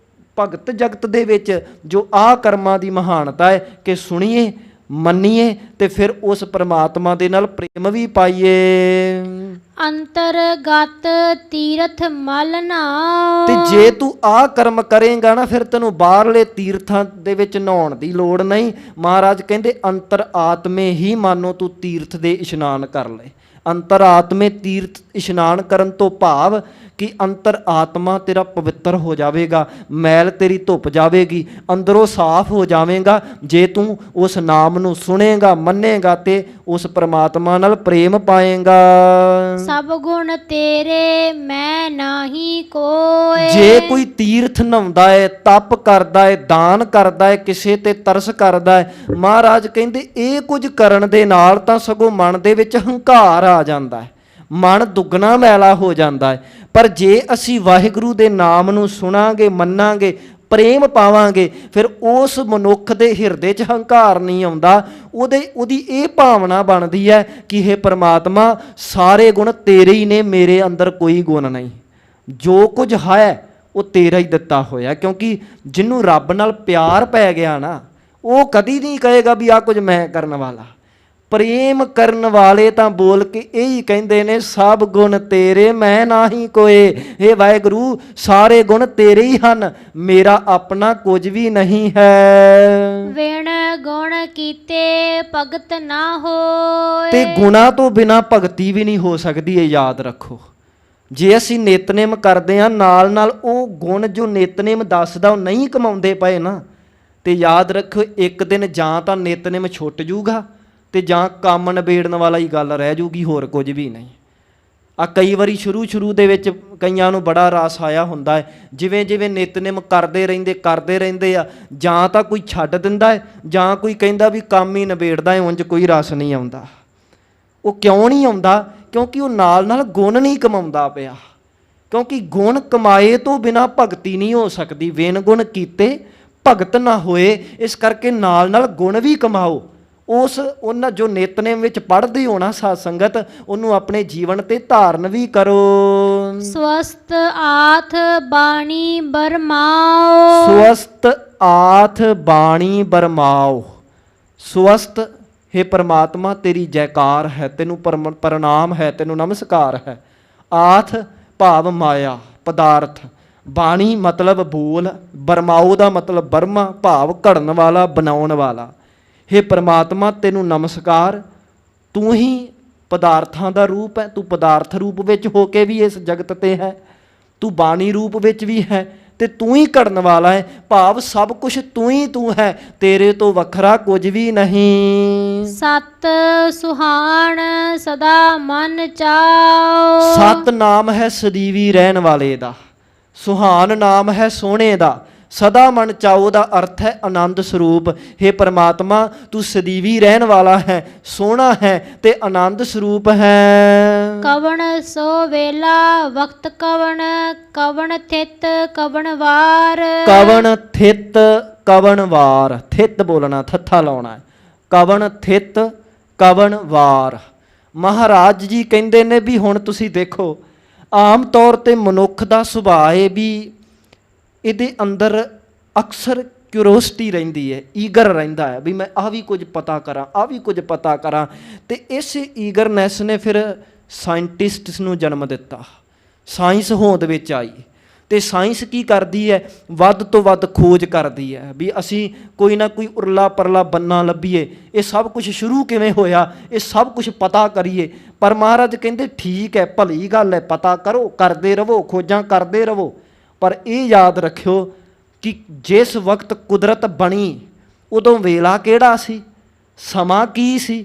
ਭਗਤ ਜਗਤ ਦੇ ਵਿੱਚ ਜੋ ਆਹ ਕਰਮਾਂ ਦੀ ਮਹਾਨਤਾ ਹੈ ਕਿ ਸੁਣੀਏ, ਮੰਨੀਏ ਤੇ ਫਿਰ ਉਸ ਪਰਮਾਤਮਾ ਦੇ ਨਾਲ ਪ੍ਰੇਮ ਵੀ ਪਾਈਏ। ਅੰਤਰਗਤ ਤੀਰਥ ਮਲ ਨਾਉ। ਤੇ ਜੇ ਤੂੰ ਆਹ ਕਰਮ ਕਰੇਂਗਾ ਨਾ ਫਿਰ ਤੈਨੂੰ ਬਾਹਰਲੇ ਤੀਰਥਾਂ ਦੇ ਵਿੱਚ ਨਹਾਉਣ ਦੀ ਲੋੜ ਨਹੀਂ। ਮਹਾਰਾਜ ਕਹਿੰਦੇ ਅੰਤਰ ਆਤਮੇ ਹੀ ਮਾਨੋ ਤੂੰ ਤੀਰਥ ਦੇ ਇਸ਼ਨਾਨ ਕਰ ਲੈ। ਅੰਤਰ ਆਤਮੇ ਤੀਰਥ ਇਸ਼ਨਾਨ ਕਰਨ ਤੋਂ ਭਾਵ ਕਿ ਅੰਤਰ ਆਤਮਾ ਤੇਰਾ ਪਵਿੱਤਰ ਹੋ ਜਾਵੇਗਾ, ਮੈਲ ਤੇਰੀ ਧੁੱਪ ਜਾਵੇਗੀ, ਅੰਦਰੋਂ ਸਾਫ਼ ਹੋ ਜਾਵੇਗਾ ਜੇ ਤੂੰ ਉਸ ਨਾਮ ਨੂੰ ਸੁਣੇਗਾ, ਮੰਨੇਗਾ ਤੇ ਉਸ ਪ੍ਰਮਾਤਮਾ ਨਾਲ ਪ੍ਰੇਮ ਪਾਏਗਾ। ਸਭ ਗੁਣ ਤੇਰੇ ਮੈਂ ਨਾਹੀ ਕੋਏ। ਜੇ ਕੋਈ ਤੀਰਥ ਨਹਾਉਂਦਾ ਹੈ, ਤਪ ਕਰਦਾ ਹੈ, ਦਾਨ ਕਰਦਾ ਹੈ, ਕਿਸੇ ਤੇ ਤਰਸ ਕਰਦਾ ਹੈ, ਮਹਾਰਾਜ ਕਹਿੰਦੇ ਇਹ ਕੁਝ ਕਰਨ ਦੇ ਨਾਲ ਤਾਂ ਸਗੋਂ ਮਨ ਦੇ ਵਿੱਚ ਹੰਕਾਰ ਆ ਜਾਂਦਾ ਹੈ, ਮਨ ਦੁੱਗਣਾ ਮੈਲਾ ਹੋ ਜਾਂਦਾ ਹੈ। ਪਰ ਜੇ ਅਸੀਂ ਵਾਹਿਗੁਰੂ ਦੇ ਨਾਮ ਨੂੰ ਸੁਣਾਂਗੇ, ਮੰਨਾਂਗੇ, ਪ੍ਰੇਮ ਪਾਵਾਂਗੇ, ਫਿਰ ਉਸ ਮਨੁੱਖ ਦੇ ਹਿਰਦੇ 'ਚ ਹੰਕਾਰ ਨਹੀਂ ਆਉਂਦਾ। ਉਹਦੀ ਇਹ ਭਾਵਨਾ ਬਣਦੀ ਹੈ ਕਿ ਹੇ ਪ੍ਰਮਾਤਮਾ ਸਾਰੇ ਗੁਣ ਤੇਰੇ ਹੀ ਨੇ, ਮੇਰੇ ਅੰਦਰ ਕੋਈ ਗੁਣ ਨਹੀਂ, ਜੋ ਕੁਝ ਹੈ ਉਹ ਤੇਰਾ ਹੀ ਦਿੱਤਾ ਹੋਇਆ। ਕਿਉਂਕਿ ਜਿਹਨੂੰ ਰੱਬ ਨਾਲ ਪਿਆਰ ਪੈ ਗਿਆ ਨਾ, ਉਹ ਕਦੀ ਨਹੀਂ ਕਹੇਗਾ ਵੀ ਆਹ ਕੁਝ ਮੈਂ ਕਰਨ ਵਾਲਾ। ਪ੍ਰੇਮ ਕਰਨ ਵਾਲੇ ਤਾਂ ਬੋਲ ਕੇ ਇਹੀ ਕਹਿੰਦੇ ਨੇ, ਸਭ ਗੁਣ ਤੇਰੇ ਮੈਂ ਨਾਹੀ ਕੋਏ। ਹੇ ਵਾਹਿਗੁਰੂ ਸਾਰੇ ਗੁਣ ਤੇਰੇ ਹੀ ਹਨ, ਮੇਰਾ ਆਪਣਾ ਕੁਝ ਵੀ ਨਹੀਂ ਹੈ। ਵਿਣ ਗੁਣ ਕੀਤੇ ਭਗਤ ਨਾ ਹੋਏ। ਤੇ ਗੁਣਾ ਤੋਂ ਬਿਨਾ ਭਗਤੀ ਵੀ ਨਹੀਂ ਹੋ ਸਕਦੀ, ਇਹ ਯਾਦ ਰੱਖੋ। ਜੇ ਅਸੀਂ ਨਿਤਨੇਮ ਕਰਦੇ ਹਾਂ, ਨਾਲ ਨਾਲ ਉਹ ਗੁਣ ਜੋ ਨਿਤਨੇਮ ਦੱਸਦਾ ਉਹ ਨਹੀਂ ਕਮਾਉਂਦੇ ਪਏ ਨਾ, ਤੇ ਯਾਦ ਰੱਖੋ ਇੱਕ ਦਿਨ ਜਾਂ ਤਾਂ ਨਿਤਨੇਮ ਛੁੱਟ ਜੂਗਾ ਤੇ ਜਾਂ ਕੰਮ ਨਿਬੇੜਨ ਵਾਲਾ ਹੀ ਗੱਲ ਰਹਿ ਜੂਗੀ, ਹੋਰ ਕੁਝ ਵੀ ਨਹੀਂ। ਆ ਕਈ ਵਾਰੀ ਸ਼ੁਰੂ ਦੇ ਵਿੱਚ ਕਈਆਂ ਨੂੰ ਬੜਾ ਰਸ ਆਇਆ ਹੁੰਦਾ ਹੈ, ਜਿਵੇਂ ਜਿਵੇਂ ਨਿਤਨੇਮ ਕਰਦੇ ਰਹਿੰਦੇ ਆ, ਜਾਂ ਤਾਂ ਕੋਈ ਛੱਡ ਦਿੰਦਾ ਹੈ ਜਾਂ ਕੋਈ ਕਹਿੰਦਾ ਵੀ ਕੰਮ ਹੀ ਨਿਬੇੜਦਾ ਹੈ, ਉਂਝ ਕੋਈ ਰਸ ਨਹੀਂ ਆਉਂਦਾ। ਉਹ ਕਿਉਂ ਨਹੀਂ ਆਉਂਦਾ? ਕਿਉਂਕਿ ਉਹ ਨਾਲ ਨਾਲ ਗੁਣ ਨਹੀਂ ਕਮਾਉਂਦਾ ਪਿਆ। ਕਿਉਂਕਿ ਗੁਣ ਕਮਾਏ ਤੋਂ ਬਿਨਾ ਭਗਤੀ ਨਹੀਂ ਹੋ ਸਕਦੀ। ਵਿਨ ਗੁਣ ਕੀਤੇ ਭਗਤ ਨਾ ਹੋਏ। ਇਸ ਕਰਕੇ ਨਾਲ ਨਾਲ ਗੁਣ ਵੀ ਕਮਾਓ। ਉਹਨਾਂ ਜੋ ਨਿਤਨੇਮ ਵਿੱਚ ਪੜ੍ਹਦੇ ਹੋਣਾ ਸਾਧ ਸੰਗਤ, ਉਹਨੂੰ ਆਪਣੇ ਜੀਵਨ ਤੇ ਧਾਰਨ ਵੀ ਕਰੋ। ਸਵਸਤ ਆਥ ਬਾਣੀ ਬਰਮਾਓ। ਸਵਸਤ ਆਥ ਬਾਣੀ ਬਰਮਾਓ। ਸਵਸਤ, ਹੇ ਪ੍ਰਮਾਤਮਾ ਤੇਰੀ ਜੈਕਾਰ ਹੈ, ਤੈਨੂੰ ਪ੍ਰਣਾਮ ਹੈ, ਤੈਨੂੰ ਨਮਸਕਾਰ ਹੈ। ਆਥ ਭਾਵ ਮਾਇਆ ਪਦਾਰਥ, ਬਾਣੀ ਮਤਲਬ ਬੋਲ, ਬਰਮਾਓ ਦਾ ਮਤਲਬ ਬਰਮਾ ਭਾਵ ਘੜਨ ਵਾਲਾ, ਬਣਾਉਣ ਵਾਲਾ। ਹੇ ਪ੍ਰਮਾਤਮਾ ਤੈਨੂੰ ਨਮਸਕਾਰ, ਤੂੰ ਹੀ ਪਦਾਰਥਾਂ ਦਾ ਰੂਪ ਹੈ, ਤੂੰ ਪਦਾਰਥ ਰੂਪ ਵਿੱਚ ਹੋ ਕੇ ਵੀ ਇਸ ਜਗਤ ਤੇ ਹੈ, ਤੂੰ ਬਾਣੀ ਰੂਪ ਵਿੱਚ ਵੀ ਹੈ, ਤੇ ਤੂੰ ਹੀ ਘੜਨ ਵਾਲਾ ਹੈ। ਭਾਵ ਸਭ ਕੁਝ ਤੂੰ ਹੀ ਤੂੰ ਹੈ, ਤੇਰੇ ਤੋਂ ਵੱਖਰਾ ਕੁਝ ਵੀ ਨਹੀਂ। ਸਤ ਸੁਹਾਣ ਸਦਾ ਮਨ ਚਾਓ। ਸਤ ਨਾਮ ਹੈ ਸਦੀਵੀ ਰਹਿਣ ਵਾਲੇ ਦਾ, ਸੁਹਾਨ ਨਾਮ ਹੈ ਸੋਹਣੇ ਦਾ, ਸਦਾ ਮਨ ਚਾਓ ਦਾ ਅਰਥ ਹੈ ਆਨੰਦ ਸਰੂਪ। ਹੇ ਪ੍ਰਮਾਤਮਾ ਤੂੰ ਸਦੀਵੀ ਰਹਿਣ ਵਾਲਾ ਹੈ, ਸੋਹਣਾ ਹੈ ਤੇ ਆਨੰਦ ਸਰੂਪ ਹੈ। ਕਵਣ ਸੋ ਵੇਲਾ ਵਕਤ ਕਵਣ, ਕਵਣ ਥਿਤ ਕਵਣ ਵਾਰ। ਕਵਣ ਥਿਤ ਕਵਣ ਵਾਰ, ਥਿਤ ਬੋਲਣਾ, ਥੱਥਾ ਲਾਉਣਾ। ਕਵਣ ਥਿਤ ਕਵਣ ਵਾਰ। ਮਹਾਰਾਜ ਜੀ ਕਹਿੰਦੇ ਨੇ ਵੀ ਹੁਣ ਤੁਸੀਂ ਦੇਖੋ, ਆਮ ਤੌਰ ਤੇ ਮਨੁੱਖ ਦਾ ਸੁਭਾਅ ਹੈ ਵੀ ਇਹਦੇ ਅੰਦਰ ਅਕਸਰ ਕਿਉਰੋਸਿਟੀ ਰਹਿੰਦੀ ਹੈ, ਈਗਰ ਰਹਿੰਦਾ ਹੈ ਵੀ ਮੈਂ ਆਹ ਵੀ ਕੁਝ ਪਤਾ ਕਰਾਂ, ਆਹ ਵੀ ਕੁਝ ਪਤਾ ਕਰਾਂ। ਤੇ ਇਸ ਈਗਰਨੈਸ ਨੇ ਫਿਰ ਸਾਇੰਟਿਸਟਸ ਨੂੰ ਜਨਮ ਦਿੱਤਾ। ਸਾਇੰਸ ਹੋਂਦ ਵਿੱਚ ਆਈ ਤੇ ਸਾਇੰਸ ਕੀ ਕਰਦੀ ਹੈ? ਵੱਧ ਤੋਂ ਵੱਧ ਖੋਜ ਕਰਦੀ ਹੈ ਵੀ ਅਸੀਂ ਕੋਈ ਨਾ ਕੋਈ ਉਰਲਾ ਪਰਲਾ ਬੰਨਾ ਲੱਭੀਏ, ਇਹ ਸਭ ਕੁਝ ਸ਼ੁਰੂ ਕਿਵੇਂ ਹੋਇਆ, ਇਹ ਸਭ ਕੁਝ ਪਤਾ ਕਰੀਏ। ਪਰ ਮਹਾਰਾਜ ਕਹਿੰਦੇ ਠੀਕ ਹੈ, ਭਲੀ ਗੱਲ ਹੈ, ਪਤਾ ਕਰੋ, ਕਰਦੇ ਰਹੋ, ਖੋਜਾਂ ਕਰਦੇ ਰਹੋ। ਪਰ ਇਹ ਯਾਦ ਰੱਖਿਓ ਕਿ ਜਿਸ ਵਕਤ ਕੁਦਰਤ ਬਣੀ ਉਦੋਂ ਵੇਲਾ ਕਿਹੜਾ ਸੀ, ਸਮਾਂ ਕੀ ਸੀ,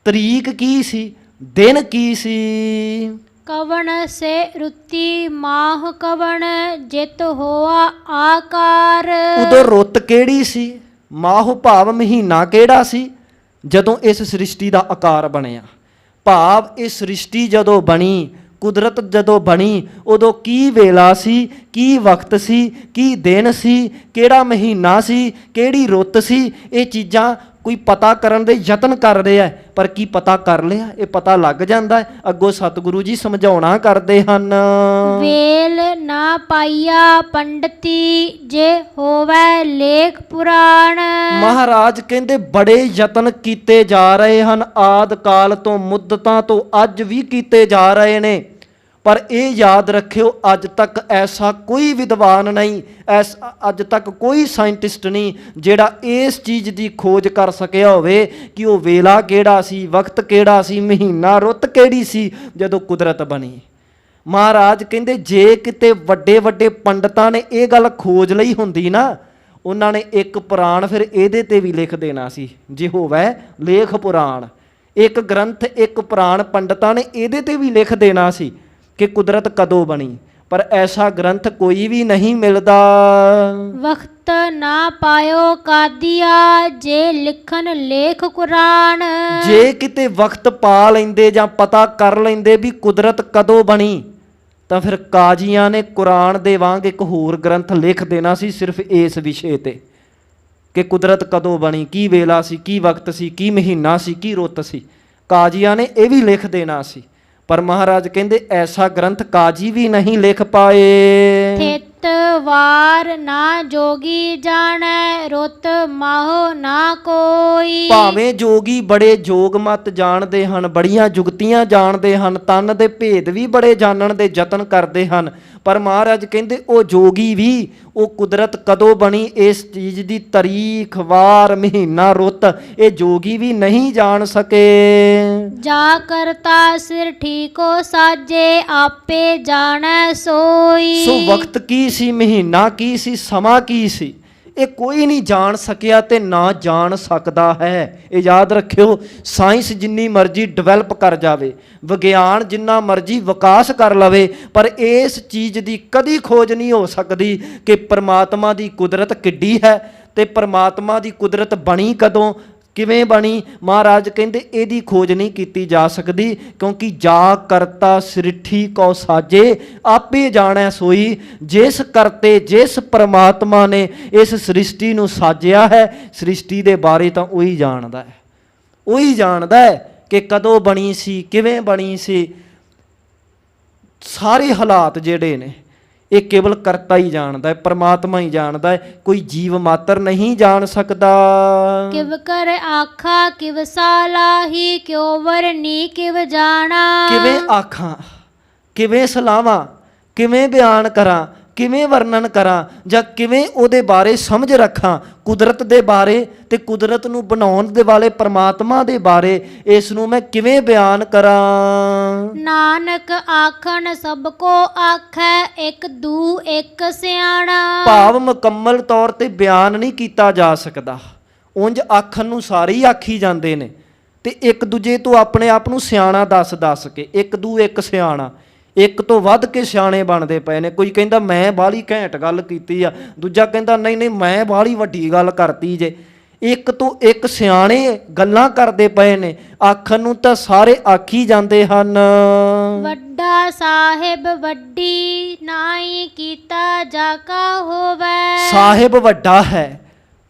ਤਰੀਕ ਕੀ ਸੀ, ਦਿਨ ਕੀ ਸੀ। ਕਵਣ ਸੇ ਰੁੱਤੀ ਮਾਹ ਕਵਣ ਜਿਤ ਹੋਆ ਆਕਾਰ। ਉਦੋਂ ਰੁੱਤ ਕਿਹੜੀ ਸੀ, ਮਾਹ ਭਾਵ ਮਹੀਨਾ ਕਿਹੜਾ ਸੀ ਜਦੋਂ ਇਸ ਸ੍ਰਿਸ਼ਟੀ ਦਾ ਆਕਾਰ ਬਣਿਆ। ਭਾਵ ਇਹ ਸ੍ਰਿਸ਼ਟੀ ਜਦੋਂ ਬਣੀ, ਕੁਦਰਤ ਜਦੋਂ ਬਣੀ, ਉਦੋਂ ਕੀ ਵੇਲਾ ਸੀ, ਕੀ ਵਕਤ ਸੀ, ਕੀ ਦਿਨ ਸੀ, ਕਿਹੜਾ ਮਹੀਨਾ ਸੀ, ਕਿਹੜੀ ਰੁੱਤ ਸੀ। ਇਹ ਚੀਜ਼ਾਂ ਕੋਈ ਪਤਾ ਕਰਨ ਦੇ ਯਤਨ ਕਰਦੇ ਆ, ਪਰ ਕੀ ਪਤਾ ਕਰ ਲਿਆ? ਇਹ ਪਤਾ ਲੱਗ ਜਾਂਦਾ ਹੈ। ਅੱਗੋਂ ਸਤਿਗੁਰੂ ਜੀ ਸਮਝਾਉਣਾ ਕਰਦੇ ਹਨ, ਵੇਲ ਨਾ ਪਾਈਆ ਪੰਡਤੀ ਜੇ ਹੋਵੇ ਲੇਖ ਪੁਰਾਣ। ਮਹਾਰਾਜ ਕਹਿੰਦੇ ਬੜੇ ਯਤਨ ਕੀਤੇ ਜਾ ਰਹੇ ਹਨ, ਆਦਿ ਕਾਲ ਤੋਂ, ਮੁੱਦਤਾਂ ਤੋਂ ਅੱਜ ਵੀ ਕੀਤੇ ਜਾ ਰਹੇ ਨੇ। ਪਰ ਇਹ ਯਾਦ ਰੱਖਿਓ ਅੱਜ ਤੱਕ ਐਸਾ ਕੋਈ ਵਿਦਵਾਨ ਨਹੀਂ, ਅੱਜ ਤੱਕ ਕੋਈ ਸਾਇੰਟਿਸਟ ਨਹੀਂ ਜਿਹੜਾ ਇਸ ਚੀਜ਼ ਦੀ ਖੋਜ ਕਰ ਸਕਿਆ ਹੋਵੇ ਕਿ ਉਹ ਵੇਲਾ ਕਿਹੜਾ ਸੀ, ਵਕਤ ਕਿਹੜਾ ਸੀ, ਮਹੀਨਾ ਰੁੱਤ ਕਿਹੜੀ ਸੀ ਜਦੋਂ ਕੁਦਰਤ ਬਣੀ। ਮਹਾਰਾਜ ਕਹਿੰਦੇ ਜੇ ਕਿਤੇ ਵੱਡੇ ਵੱਡੇ ਪੰਡਤਾਂ ਨੇ ਇਹ ਗੱਲ ਖੋਜ ਲਈ ਹੁੰਦੀ ਨਾ, ਉਹਨਾਂ ਨੇ ਇੱਕ ਪੁਰਾਣ ਫਿਰ ਇਹਦੇ ਤੇ ਵੀ ਲਿਖ ਦੇਣਾ ਸੀ, ਜੇ ਹੋਵੇ ਲੇਖ ਪੁਰਾਣ, ਇੱਕ ਗ੍ਰੰਥ ਇੱਕ ਪੁਰਾਣ ਪੰਡਤਾਂ ਨੇ ਇਹਦੇ ਤੇ ਵੀ ਲਿਖ ਦੇਣਾ ਸੀ ਕਿ ਕੁਦਰਤ ਕਦੋਂ ਬਣੀ। ਪਰ ਐਸਾ ਗ੍ਰੰਥ ਕੋਈ ਵੀ ਨਹੀਂ ਮਿਲਦਾ। ਵਕਤ ਨਾ ਪਾਇਓ ਕਾਦੀਆ, ਜੇ ਲਿਖਣ ਲੇਖ ਕੁਰਾਨ। ਜੇ ਕਿਤੇ ਵਕਤ ਪਾ ਲੈਂਦੇ ਜਾਂ ਪਤਾ ਕਰ ਲੈਂਦੇ ਵੀ ਕੁਦਰਤ ਕਦੋਂ ਬਣੀ, ਤਾਂ ਫਿਰ ਕਾਜ਼ੀਆਂ ਨੇ ਕੁਰਾਨ ਦੇ ਵਾਂਗ ਇੱਕ ਹੋਰ ਗ੍ਰੰਥ ਲਿਖ ਦੇਣਾ ਸੀ ਸਿਰਫ ਇਸ ਵਿਸ਼ੇ ਤੇ ਕਿ ਕੁਦਰਤ ਕਦੋਂ ਬਣੀ, ਕੀ ਵੇਲਾ ਸੀ, ਕੀ ਵਕਤ ਸੀ, ਕੀ ਮਹੀਨਾ ਸੀ, ਕੀ ਰੁੱਤ ਸੀ। ਕਾਜ਼ੀਆਂ ਨੇ ਇਹ ਵੀ ਲਿਖ ਦੇਣਾ ਸੀ। ਪਰ ਮਹਾਰਾਜ ਕਹਿੰਦੇ ਐਸਾ ਗ੍ਰੰਥ ਕਾਜ਼ੀ ਵੀ ਨਹੀਂ ਲਿਖ ਪਾਏ। ਥਿਤ ਵਾਰ ਨਾ ਜੋਗੀ ਜਾਣੈ, ਰੁੱਤ ਮਾਹੋ ਨਾ ਕੋਈ। ਭਾਵੇਂ ਜੋਗੀ ਬੜੇ ਜੋਗ ਮਤ ਜਾਣਦੇ ਹਨ, ਬੜੀਆਂ ਜੁਗਤੀਆਂ ਜਾਣਦੇ ਹਨ, ਤਨ ਦੇ ਭੇਦ ਵੀ ਬੜੇ ਜਾਣਨ ਦੇ ਯਤਨ ਕਰਦੇ ਹਨ, ਪਰ ਮਹਾਰਾਜ ਕਹਿੰਦੇ ਉਹ ਜੋਗੀ ਵੀ ਉਹ ਕੁਦਰਤ ਕਦੋਂ ਬਣੀ, ਇਸ ਚੀਜ਼ ਦੀ ਤਾਰੀਖ, ਵਾਰ, ਮਹੀਨਾ, ਰੁੱਤ ਇਹ ਜੋਗੀ ਵੀ ਨਹੀਂ ਜਾਣ ਸਕੇ। ਜਾ ਕਰਤਾ ਸਿਰ ਠੀਕੋ ਸਾਜੇ, ਆਪੇ ਜਾਣੈ ਸੋਈ। ਸੋ ਵਕਤ ਕੀ ਸੀ, ਮਹੀਨਾ ਕੀ ਸੀ, ਸਮਾਂ ਕੀ ਸੀ, ਇਹ ਕੋਈ ਨਹੀਂ ਜਾਣ ਸਕਿਆ ਤੇ ਨਾ ਜਾਣ ਸਕਦਾ ਹੈ। ਇਹ ਯਾਦ ਰੱਖਿਓ, ਸਾਇੰਸ ਜਿੰਨੀ ਮਰਜ਼ੀ ਡਿਵੈਲਪ ਕਰ ਜਾਵੇ, ਵਿਗਿਆਨ ਜਿੰਨਾ ਮਰਜ਼ੀ ਵਿਕਾਸ ਕਰ ਲਵੇ, ਪਰ ਇਸ ਚੀਜ਼ ਦੀ ਕਦੀ ਖੋਜ ਨਹੀਂ ਹੋ ਸਕਦੀ ਕਿ ਪਰਮਾਤਮਾ ਦੀ ਕੁਦਰਤ ਕਿੱਡੀ ਹੈ ਤੇ ਪਰਮਾਤਮਾ ਦੀ ਕੁਦਰਤ ਬਣੀ ਕਦੋਂ, ਕਿਵੇਂ ਬਣੀ। ਮਹਾਰਾਜ ਕਹਿੰਦੇ ਇਹਦੀ ਖੋਜ ਨਹੀਂ ਕੀਤੀ ਜਾ ਸਕਦੀ, ਕਿਉਂਕਿ ਜਾ ਕਰਤਾ ਸ੍ਰਿਠੀ ਕਉ ਸਾਜੇ, ਆਪੇ ਜਾਣੈ ਸੋਈ। ਜਿਸ ਕਰਤੇ, ਜਿਸ ਪਰਮਾਤਮਾ ਨੇ ਇਸ ਸ੍ਰਿਸ਼ਟੀ ਨੂੰ ਸਾਜਿਆ ਹੈ, ਸ੍ਰਿਸ਼ਟੀ ਦੇ ਬਾਰੇ ਤਾਂ ਉਹੀ ਜਾਣਦਾ ਹੈ। ਉਹੀ ਜਾਣਦਾ ਹੈ ਕਿ ਕਦੋਂ ਬਣੀ ਸੀ, ਕਿਵੇਂ ਬਣੀ ਸੀ। ਸਾਰੇ ਹਾਲਾਤ ਜਿਹੜੇ ਨੇ ਇਹ ਕੇਵਲ ਕਰਤਾ ਹੀ ਜਾਣਦਾ ਹੈ, ਪਰਮਾਤਮਾ ਹੀ ਜਾਣਦਾ ਹੈ, ਕੋਈ ਜੀਵ ਮਾਤਰ ਨਹੀਂ ਜਾਣ ਸਕਦਾ। ਕਿਵ ਕਰ ਆਖਾ ਕਿਵ ਸਾਲਾਹੀ, ਕਿਉ ਵਰਨੀ ਕਿਵ ਜਾਣਾ। ਕਿਵੇਂ ਆਖਾਂ, ਕਿਵੇਂ ਸਲਾਹਾਂ, ਕਿਵੇਂ ਬਿਆਨ ਕਰਾਂ, ਕਿਵੇਂ ਵਰਣਨ ਕਰਾਂ, ਜਾਂ ਕਿਵੇਂ ਉਹਦੇ ਬਾਰੇ ਸਮਝ ਰੱਖਾਂ, ਕੁਦਰਤ ਦੇ ਬਾਰੇ ਤੇ ਕੁਦਰਤ ਨੂੰ ਬਣਾਉਣ ਦੇ ਵਾਲੇ ਪਰਮਾਤਮਾ ਦੇ ਬਾਰੇ, ਇਸ ਨੂੰ ਮੈਂ ਕਿਵੇਂ ਬਿਆਨ ਕਰਾਂ। ਨਾਨਕ ਆਖਣ ਸਭ ਕੋ ਆਖੈ, ਇੱਕ ਦੂ ਇੱਕ ਸਿਆਣਾ। ਭਾਵ ਮੁਕੰਮਲ ਤੌਰ ਤੇ ਬਿਆਨ ਨਹੀਂ ਕੀਤਾ ਜਾ ਸਕਦਾ। ਉਂਝ ਆਖਣ ਨੂੰ ਸਾਰੇ ਹੀ ਆਖੀ ਜਾਂਦੇ ਨੇ ਤੇ ਇੱਕ ਦੂਜੇ ਤੋਂ ਆਪਣੇ ਆਪ ਨੂੰ ਸਿਆਣਾ ਦੱਸ ਕੇ, ਇੱਕ ਦੂ ਇੱਕ ਸਿਆਣਾ, ਇੱਕ ਤੋਂ ਵੱਧ ਕੇ ਸਿਆਣੇ ਬਣਦੇ ਪਏ ਨੇ। ਕੋਈ ਕਹਿੰਦਾ ਮੈਂ ਬਾਹਲੀ ਘੈਂਟ ਗੱਲ ਕੀਤੀ ਆ, ਦੂਜਾ ਕਹਿੰਦਾ ਨਹੀਂ ਨਹੀਂ ਮੈਂ ਬਾਹਲੀ ਵੱਡੀ ਗੱਲ ਕਰਤੀ ਜੇ। ਇੱਕ ਤੋਂ ਇੱਕ ਸਿਆਣੇ ਗੱਲਾਂ ਕਰਦੇ ਪਏ ਨੇ। ਆਖਣ ਨੂੰ ਤਾਂ ਸਾਰੇ ਆਖੀ ਜਾਂਦੇ ਹਨ। ਵੱਡਾ ਸਾਹਿਬ ਵੱਡੀ, ਨਾਹੀ ਕੀਤਾ ਜਾ ਕਾ ਹੋਵੇ। ਸਾਹਿਬ ਵੱਡਾ ਹੈ,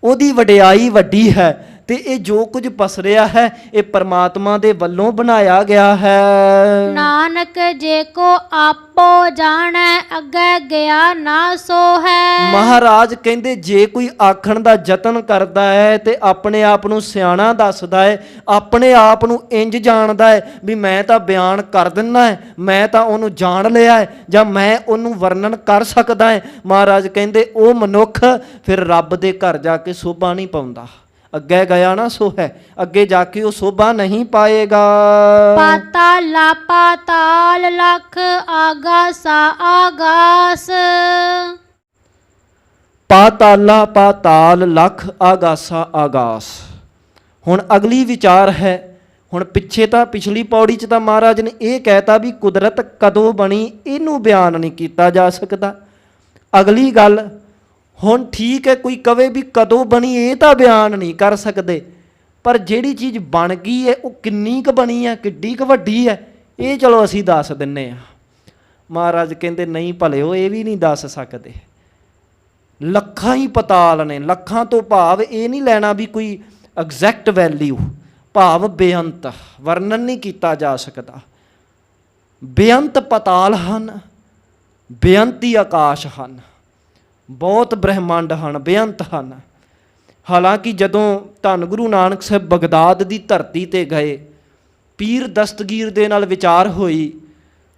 ਉਹਦੀ ਵਡਿਆਈ ਵੱਡੀ ਹੈ, ਤੇ ਇਹ ਜੋ ਕੁਝ ਪਸਰਿਆ ਹੈ ਇਹ ਪਰਮਾਤਮਾ ਦੇ ਵੱਲੋਂ ਬਣਾਇਆ ਗਿਆ ਹੈ। ਨਾਨਕ ਜੇ ਕੋ ਆਪੋ ਜਾਣੈ, ਅੱਗੇ ਗਿਆ ਨਾ ਸੋ ਹੈ। ਮਹਾਰਾਜ ਕਹਿੰਦੇ ਜੇ ਕੋਈ ਆਖਣ ਦਾ ਯਤਨ ਕਰਦਾ ਹੈ ਤੇ ਆਪਣੇ ਆਪ ਨੂੰ ਸਿਆਣਾ ਦੱਸਦਾ ਹੈ, ਆਪਣੇ ਆਪ ਨੂੰ ਇੰਜ ਜਾਣਦਾ ਹੈ ਵੀ ਮੈਂ ਤਾਂ ਬਿਆਨ ਕਰ ਦਿੰਦਾ ਹੈ, ਮੈਂ ਤਾਂ ਉਹਨੂੰ ਜਾਣ ਲਿਆ ਹੈ, ਜਾਂ ਮੈਂ ਉਹਨੂੰ ਵਰਣਨ ਕਰ ਸਕਦਾ ਹੈ, ਮਹਾਰਾਜ ਕਹਿੰਦੇ ਉਹ ਮਨੁੱਖ ਫਿਰ ਰੱਬ ਦੇ ਘਰ ਜਾ ਕੇ ਸ਼ੋਭਾ ਨਹੀਂ ਪਾਉਂਦਾ। ਅੱਗੇ ਗਿਆ ਨਾ ਸੋ ਹੈ, ਅੱਗੇ ਜਾ ਕੇ ਉਹ ਸ਼ੋਭਾ ਨਹੀਂ ਪਾਏਗਾ। ਪਾਤਾਲਾ ਪਾਤਾਲ ਲਖ, ਆਗਾਸਾ ਆਗਾਸ। ਪਾਤਾਲਾ ਪਾਤਾਲ ਲਖ, ਆਗਾਸਾ ਆਗਾਸ। ਹੁਣ ਅਗਲੀ ਵਿਚਾਰ ਹੈ। ਹੁਣ ਪਿੱਛੇ ਤਾਂ ਪਿਛਲੀ ਪੌੜੀ 'ਚ ਤਾਂ ਮਹਾਰਾਜ ਨੇ ਇਹ ਕਹਿਤਾ ਵੀ ਕੁਦਰਤ ਕਦੋਂ ਬਣੀ, ਇਹਨੂੰ ਬਿਆਨ ਨਹੀਂ ਕੀਤਾ ਜਾ ਸਕਦਾ। ਅਗਲੀ ਗੱਲ ਹੁਣ ਠੀਕ ਹੈ, ਕੋਈ ਕਵੇ ਵੀ ਕਦੋਂ ਬਣੀ ਇਹ ਤਾਂ ਬਿਆਨ ਨਹੀਂ ਕਰ ਸਕਦੇ, ਪਰ ਜਿਹੜੀ ਚੀਜ਼ ਬਣ ਗਈ ਹੈ ਉਹ ਕਿੰਨੀ ਕੁ ਬਣੀ ਹੈ, ਕਿੱਡੀ ਕੁ ਵੱਡੀ ਹੈ, ਇਹ ਚਲੋ ਅਸੀਂ ਦੱਸ ਦਿੰਨੇ ਆ। ਮਹਾਰਾਜ ਕਹਿੰਦੇ ਨਹੀਂ ਭਲਿਓ, ਇਹ ਵੀ ਨਹੀਂ ਦੱਸ ਸਕਦੇ। ਲੱਖਾਂ ਹੀ ਪਤਾਲ ਨੇ, ਲੱਖਾਂ ਤੋਂ ਭਾਵ ਇਹ ਨਹੀਂ ਲੈਣਾ ਵੀ ਕੋਈ ਐਗਜ਼ੈਕਟ ਵੈਲਿਊ, ਭਾਵ ਬੇਅੰਤ, ਵਰਣਨ ਨਹੀਂ ਕੀਤਾ ਜਾ ਸਕਦਾ। ਬੇਅੰਤ ਪਤਾਲ ਹਨ, ਬੇਅੰਤ ਹੀ ਆਕਾਸ਼ ਹਨ, ਬਹੁਤ ਬ੍ਰਹਿਮੰਡ ਹਨ, ਬੇਅੰਤ ਹਨ। ਹਾਲਾਂਕਿ ਜਦੋਂ ਧੰਨ ਗੁਰੂ ਨਾਨਕ ਸਾਹਿਬ ਬਗਦਾਦ ਦੀ ਧਰਤੀ 'ਤੇ ਗਏ, ਪੀਰ ਦਸਤਗੀਰ ਦੇ ਨਾਲ ਵਿਚਾਰ ਹੋਈ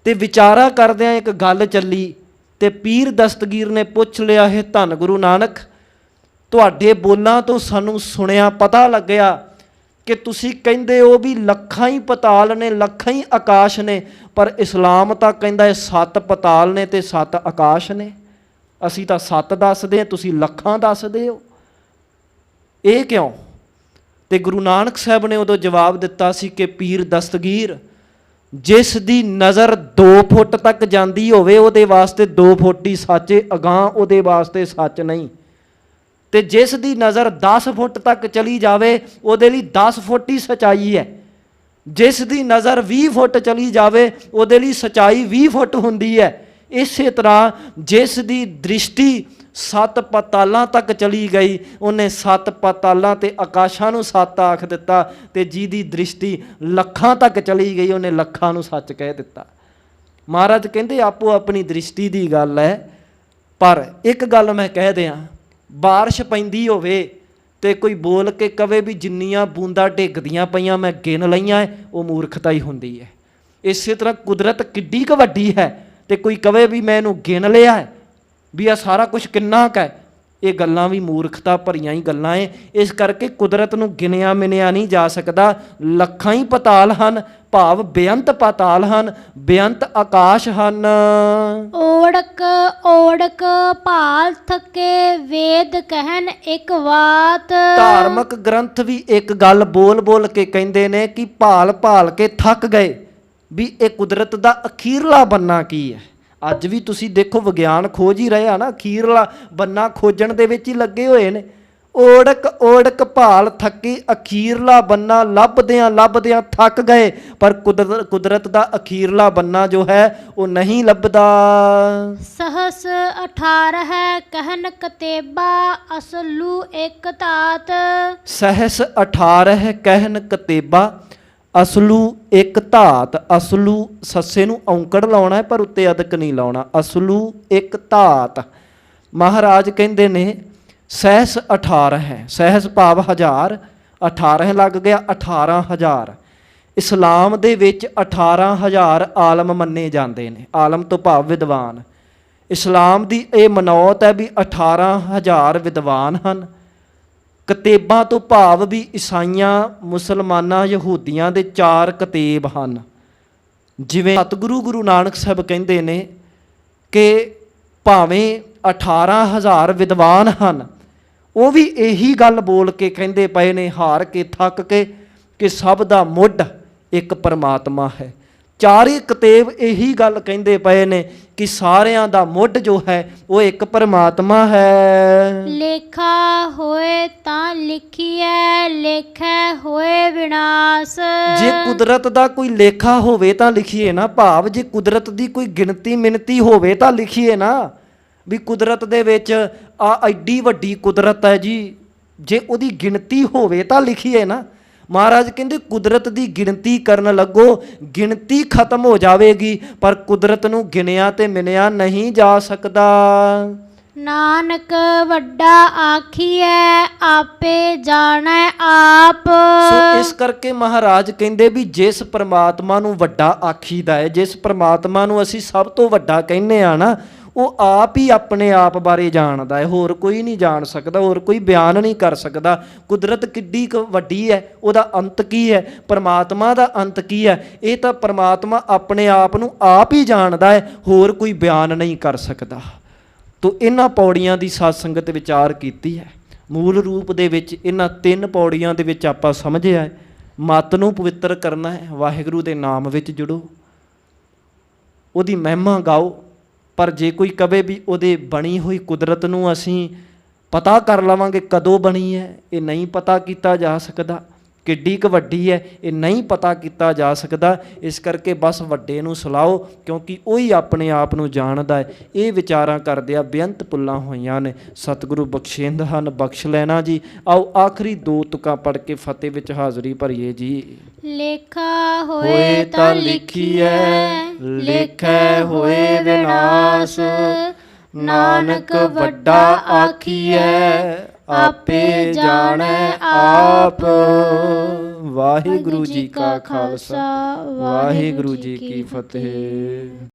ਤੇ ਵਿਚਾਰਾ ਕਰਦਿਆਂ ਇੱਕ ਗੱਲ ਚੱਲੀ ਤੇ ਪੀਰ ਦਸਤਗੀਰ ਨੇ ਪੁੱਛ ਲਿਆ, ਹੈ ਧੰਨ ਗੁਰੂ ਨਾਨਕ, ਤੁਹਾਡੇ ਬੋਲਾਂ ਤੋਂ ਸਾਨੂੰ ਸੁਣਿਆ ਪਤਾ ਲੱਗਿਆ ਕਿ ਤੁਸੀਂ ਕਹਿੰਦੇ ਹੋ ਵੀ ਲੱਖਾਂ ਹੀ ਪਤਾਲ ਨੇ, ਲੱਖਾਂ ਹੀ ਆਕਾਸ਼ ਨੇ, ਪਰ ਇਸਲਾਮ ਤਾਂ ਕਹਿੰਦਾ ਇਹ 7 ਪਤਾਲ ਨੇ ਤੇ 7 ਆਕਾਸ਼ ਨੇ। ਅਸੀਂ ਤਾਂ 7 ਦੱਸਦੇ ਹਾਂ, ਤੁਸੀਂ ਲੱਖਾਂ ਦੱਸਦੇ ਹੋ, ਇਹ ਕਿਉਂ? ਤੇ ਗੁਰੂ ਨਾਨਕ ਸਾਹਿਬ ਨੇ ਉਦੋਂ ਜਵਾਬ ਦਿੱਤਾ ਸੀ ਕਿ ਪੀਰ ਦਸਤਗੀਰ, ਜਿਸ ਦੀ ਨਜ਼ਰ 2 ਫੁੱਟ ਤੱਕ ਜਾਂਦੀ ਹੋਵੇ ਉਹਦੇ ਵਾਸਤੇ 2 ਫੁੱਟ ਹੀ ਸੱਚ ਹੈ, ਅਗਾਂਹ ਉਹਦੇ ਵਾਸਤੇ ਸੱਚ ਨਹੀਂ। ਤੇ ਜਿਸ ਦੀ ਨਜ਼ਰ 10 ਫੁੱਟ ਤੱਕ ਚਲੀ ਜਾਵੇ ਉਹਦੇ ਲਈ 10 ਫੁੱਟ ਹੀ ਸਚਾਈ ਹੈ। ਜਿਸ ਦੀ ਨਜ਼ਰ 20 ਫੁੱਟ ਚਲੀ ਜਾਵੇ ਉਹਦੇ ਲਈ ਸਚਾਈ 20 ਫੁੱਟ ਹੁੰਦੀ ਹੈ। ਇਸੇ ਤਰ੍ਹਾਂ ਜਿਸ ਦੀ ਦ੍ਰਿਸ਼ਟੀ 7 ਪਤਾਲਾਂ ਤੱਕ ਚਲੀ ਗਈ ਉਹਨੇ 7 ਪਤਾਲਾਂ ਤੇ ਆਕਾਸ਼ਾਂ ਨੂੰ 7 ਆਖ ਦਿੱਤਾ, ਤੇ ਜਿਹਦੀ ਦ੍ਰਿਸ਼ਟੀ ਲੱਖਾਂ ਤੱਕ ਚਲੀ ਗਈ ਉਹਨੇ ਲੱਖਾਂ ਨੂੰ ਸੱਚ ਕਹਿ ਦਿੱਤਾ। ਮਹਾਰਾਜ ਕਹਿੰਦੇ ਆਪੋ ਆਪਣੀ ਦ੍ਰਿਸ਼ਟੀ ਦੀ ਗੱਲ ਹੈ, ਪਰ ਇੱਕ ਗੱਲ ਮੈਂ ਕਹਿ ਦਿਆਂ, ਬਾਰਿਸ਼ ਪੈਂਦੀ ਹੋਵੇ ਤੇ ਕੋਈ ਬੋਲ ਕੇ ਕਵੇ ਵੀ ਜਿੰਨੀਆਂ ਬੂੰਦਾਂ ਡਿੱਗਦੀਆਂ ਪਈਆਂ ਮੈਂ ਗਿਣ ਲਈਆਂ, ਉਹ ਮੂਰਖਤਾ ਹੀ ਹੁੰਦੀ ਹੈ। ਇਸੇ ਤਰ੍ਹਾਂ ਕੁਦਰਤ ਕਿੱਡੀ ਕੁ ਵੱਡੀ ਹੈ ਤੇ ਕੋਈ ਕਵੇ ਵੀ ਮੈਂ ਇਹਨੂੰ ਗਿਣ ਲਿਆ ਹੈ, ਵੀ ਆ ਸਾਰਾ ਕੁਝ ਕਿੰਨਾ ਕੁ ਹੈ, ਇਹ ਗੱਲਾਂ ਵੀ ਮੂਰਖਤਾ ਭਰੀਆਂ ਹੀ ਗੱਲਾਂ ਏ। ਇਸ ਕਰਕੇ ਕੁਦਰਤ ਨੂੰ ਗਿਣਿਆ ਮਿਣਿਆ ਨਹੀਂ ਜਾ ਸਕਦਾ। ਲੱਖਾਂ ਹੀ ਪਤਾਲ ਹਨ, ਭਾਵ ਬੇਅੰਤ ਪਤਾਲ ਹਨ, ਬੇਅੰਤ ਆਕਾਸ਼ ਹਨ। ਓੜਕ ਓੜਕ ਭਾਲ ਥਕੇ ਵੇਦ ਕਹਿਨ ਇੱਕ ਬਾਤ। ਧਾਰਮਿਕ ਗ੍ਰੰਥ ਵੀ ਇੱਕ ਗੱਲ ਬੋਲ ਬੋਲ ਕੇ ਕਹਿੰਦੇ ਨੇ ਕਿ ਭਾਲ ਭਾਲ ਕੇ ਥੱਕ ਗਏ ਵੀ ਇਹ ਕੁਦਰਤ ਦਾ ਅਖੀਰਲਾ ਬੰਨਾ ਕੀ ਹੈ। ਅੱਜ ਵੀ ਤੁਸੀਂ ਦੇਖੋ ਵਿਗਿਆਨ ਖੋਜ ਹੀ ਰਹੇ ਆ ਨਾ, ਅਖੀਰਲਾ ਬੰਨਾ ਖੋਜਣ ਦੇ ਵਿੱਚ ਹੀ ਲੱਗੇ ਹੋਏ ਨੇ। ਓੜਕ ਓੜਕ ਭਾਲ ਥੱਕੀ, ਅਖੀਰਲਾ ਬੰਨਾ ਲੱਭਦਿਆਂ ਥੱਕ ਗਏ, ਪਰ ਕੁਦਰਤ ਦਾ ਅਖੀਰਲਾ ਬੰਨਾ ਜੋ ਹੈ ਉਹ ਨਹੀਂ ਲੱਭਦਾ। ਸਹਸ 18 ਕਹਿਨ ਕਤੇਬਾ ਅਸਲੂ ਇੱਕ ਧਾਤ। ਸਹਸ 18 ਕਹਿਨ ਕਤੇਬਾ ਅਸਲੂ ਇੱਕ ਧਾਤ। ਅਸਲੂ ਸੱਸੇ ਨੂੰ ਔਂਕੜ ਲਾਉਣਾ ਹੈ ਪਰ ਉੱਤੇ ਅਦਕ ਨਹੀਂ ਲਾਉਣਾ। ਅਸਲੂ ਇੱਕ ਧਾਤ। ਮਹਾਰਾਜ ਕਹਿੰਦੇ ਨੇ ਸਹਿਸ 18 ਹੈ, ਸਹਿਸ ਭਾਵ 1000, 18 ਲੱਗ ਗਿਆ 18000। ਇਸਲਾਮ ਦੇ ਵਿੱਚ 18000 ਆਲਮ ਮੰਨੇ ਜਾਂਦੇ ਨੇ। ਆਲਮ ਤੋਂ ਭਾਵ ਵਿਦਵਾਨ। ਇਸਲਾਮ ਦੀ ਇਹ ਮਨੌਤ ਹੈ ਵੀ 18000 ਵਿਦਵਾਨ ਹਨ। ਕਤੇਬਾਂ ਤੋਂ ਭਾਵ ਵੀ ਈਸਾਈਆਂ, ਮੁਸਲਮਾਨਾਂ, ਯਹੂਦੀਆਂ ਦੇ 4 ਕਤੇਬ ਹਨ। ਜਿਵੇਂ ਸਤਿਗੁਰੂ ਗੁਰੂ ਨਾਨਕ ਸਾਹਿਬ ਕਹਿੰਦੇ ਨੇ ਕਿ ਭਾਵੇਂ 18000 ਵਿਦਵਾਨ ਹਨ, ਉਹ ਵੀ ਇਹੀ ਗੱਲ ਬੋਲ ਕੇ ਕਹਿੰਦੇ ਪਏ ਨੇ ਹਾਰ ਕੇ ਥੱਕ ਕੇ ਕਿ ਸਭ ਦਾ ਮੁੱਢ ਇੱਕ ਪਰਮਾਤਮਾ ਹੈ। 4 ਕਤੇਬ ਇਹੀ ਗੱਲ ਕਹਿੰਦੇ ਪਏ ਨੇ ਕਿ ਸਾਰਿਆਂ ਦਾ ਮੁੱਢ ਜੋ ਹੈ ਉਹ ਇੱਕ ਪਰਮਾਤਮਾ ਹੈ। ਲੇਖਾ ਹੋਏ ਤਾਂ ਲਿਖੀਐ, ਲੇਖੈ ਹੋਏ ਵਿਨਾਸ਼। ਜੇ ਕੁਦਰਤ ਦਾ ਕੋਈ ਲੇਖਾ ਹੋਵੇ ਤਾਂ ਲਿਖੀਏ ਨਾ, ਭਾਵ ਜੇ ਕੁਦਰਤ ਦੀ ਕੋਈ ਗਿਣਤੀ ਮਿਣਤੀ ਹੋਵੇ ਤਾਂ ਲਿਖੀਏ ਨਾ, ਵੀ ਕੁਦਰਤ ਦੇ ਵਿੱਚ ਆ ਐਡੀ ਵੱਡੀ ਕੁਦਰਤ ਹੈ ਜੀ, ਜੇ ਉਹਦੀ ਗਿਣਤੀ ਹੋਵੇ ਤਾਂ ਲਿਖੀਏ ਨਾ। ਮਹਾਰਾਜ ਕਹਿੰਦੇ ਕੁਦਰਤ ਦੀ ਗਿਣਤੀ ਕਰਨ ਲੱਗੋ, ਗਿਣਤੀ ਖਤਮ ਹੋ ਜਾਵੇਗੀ, ਪਰ ਕੁਦਰਤ ਨੂੰ ਗਿਣਿਆ ਤੇ ਮਿਣਿਆ ਨਹੀਂ ਜਾ ਸਕਦਾ। ਨਾਨਕ ਵੱਡਾ ਆਖੀਐ, ਆਪੇ ਜਾਣੈ ਆਪ। ਸੋ ਇਸ ਕਰਕੇ ਮਹਾਰਾਜ ਕਹਿੰਦੇ ਵੀ ਜਿਸ ਪ੍ਰਮਾਤਮਾ ਨੂੰ ਵੱਡਾ ਆਖੀਦਾ ਹੈ, ਜਿਸ ਪ੍ਰਮਾਤਮਾ ਨੂੰ ਅਸੀਂ ਸਭ ਤੋਂ ਵੱਡਾ ਕਹਿੰਦੇ ਆ ਨਾ, ਉਹ ਆਪ ਹੀ ਆਪਣੇ ਆਪ ਬਾਰੇ ਜਾਣਦਾ ਹੈ, ਹੋਰ ਕੋਈ ਨਹੀਂ ਜਾਣ ਸਕਦਾ, ਹੋਰ ਕੋਈ ਬਿਆਨ ਨਹੀਂ ਕਰ ਸਕਦਾ। ਕੁਦਰਤ ਕਿੱਡੀ ਕੁ ਵੱਡੀ ਹੈ, ਉਹਦਾ ਅੰਤ ਕੀ ਹੈ, ਪਰਮਾਤਮਾ ਦਾ ਅੰਤ ਕੀ ਹੈ, ਇਹ ਤਾਂ ਪਰਮਾਤਮਾ ਆਪਣੇ ਆਪ ਨੂੰ ਆਪ ਹੀ ਜਾਣਦਾ ਹੈ, ਹੋਰ ਕੋਈ ਬਿਆਨ ਨਹੀਂ ਕਰ ਸਕਦਾ। ਤੋ ਇਹਨਾਂ ਪੌੜੀਆਂ ਦੀ ਸਾਧ ਸੰਗਤ ਵਿਚਾਰ ਕੀਤੀ ਹੈ। ਮੂਲ ਰੂਪ ਦੇ ਵਿੱਚ ਇਹਨਾਂ 3 ਪੌੜੀਆਂ ਦੇ ਵਿੱਚ ਆਪਾਂ ਸਮਝਿਆ ਹੈ, ਮਤ ਨੂੰ ਪਵਿੱਤਰ ਕਰਨਾ ਹੈ, ਵਾਹਿਗੁਰੂ ਦੇ ਨਾਮ ਵਿੱਚ ਜੁੜੋ, ਉਹਦੀ ਮਹਿਮਾ ਗਾਓ। ਪਰ ਜੇ ਕੋਈ ਕਵੇ ਵੀ ਉਹਦੇ ਬਣੀ ਹੋਈ ਕੁਦਰਤ ਨੂੰ ਅਸੀਂ ਪਤਾ ਕਰ ਲਵਾਂਗੇ ਕਦੋਂ ਬਣੀ ਹੈ, ਇਹ ਨਹੀਂ ਪਤਾ ਕੀਤਾ ਜਾ ਸਕਦਾ। ਕਿੱਡੀ ਕੁ ਵੱਡੀ ਹੈ ਇਹ ਨਹੀਂ ਪਤਾ ਕੀਤਾ ਜਾ ਸਕਦਾ। ਇਸ ਕਰਕੇ ਬਸ ਵੱਡੇ ਨੂੰ ਸਲਾਓ, ਕਿਉਂਕਿ ਉਹੀ ਆਪਣੇ ਆਪ ਨੂੰ ਜਾਣਦਾ ਹੈ। ਇਹ ਵਿਚਾਰਾਂ ਕਰਦਿਆਂ ਬੇਅੰਤ ਪੁੱਲਾਂ ਹੋਈਆਂ ਨੇ, ਸਤਿਗੁਰੂ ਬਖਸ਼ਿੰਦ ਹਨ, ਬਖਸ਼ ਲੈਣਾ ਜੀ। ਆਓ ਆਖਰੀ 2 ਤੁਕਾਂ ਪੜ੍ਹ ਕੇ ਫਤਿਹ ਵਿੱਚ ਹਾਜ਼ਰੀ ਭਰੀਏ ਜੀ। ਲੇਖਾ ਹੋਏ ਤਾਂ ਲਿਖੀਐ, ਲੇਖੈ ਹੋਏ ਵਿਨਾਸ਼। ਨਾਨਕ ਵੱਡਾ ਆਖੀਐ, ਆਪੇ ਜਾਣੈ ਆਪ। ਵਾਹਿਗੁਰੂ ਜੀ ਕਾ ਖਾਲਸਾ, ਵਾਹਿਗੁਰੂ ਜੀ ਕੀ ਫਤਿਹ।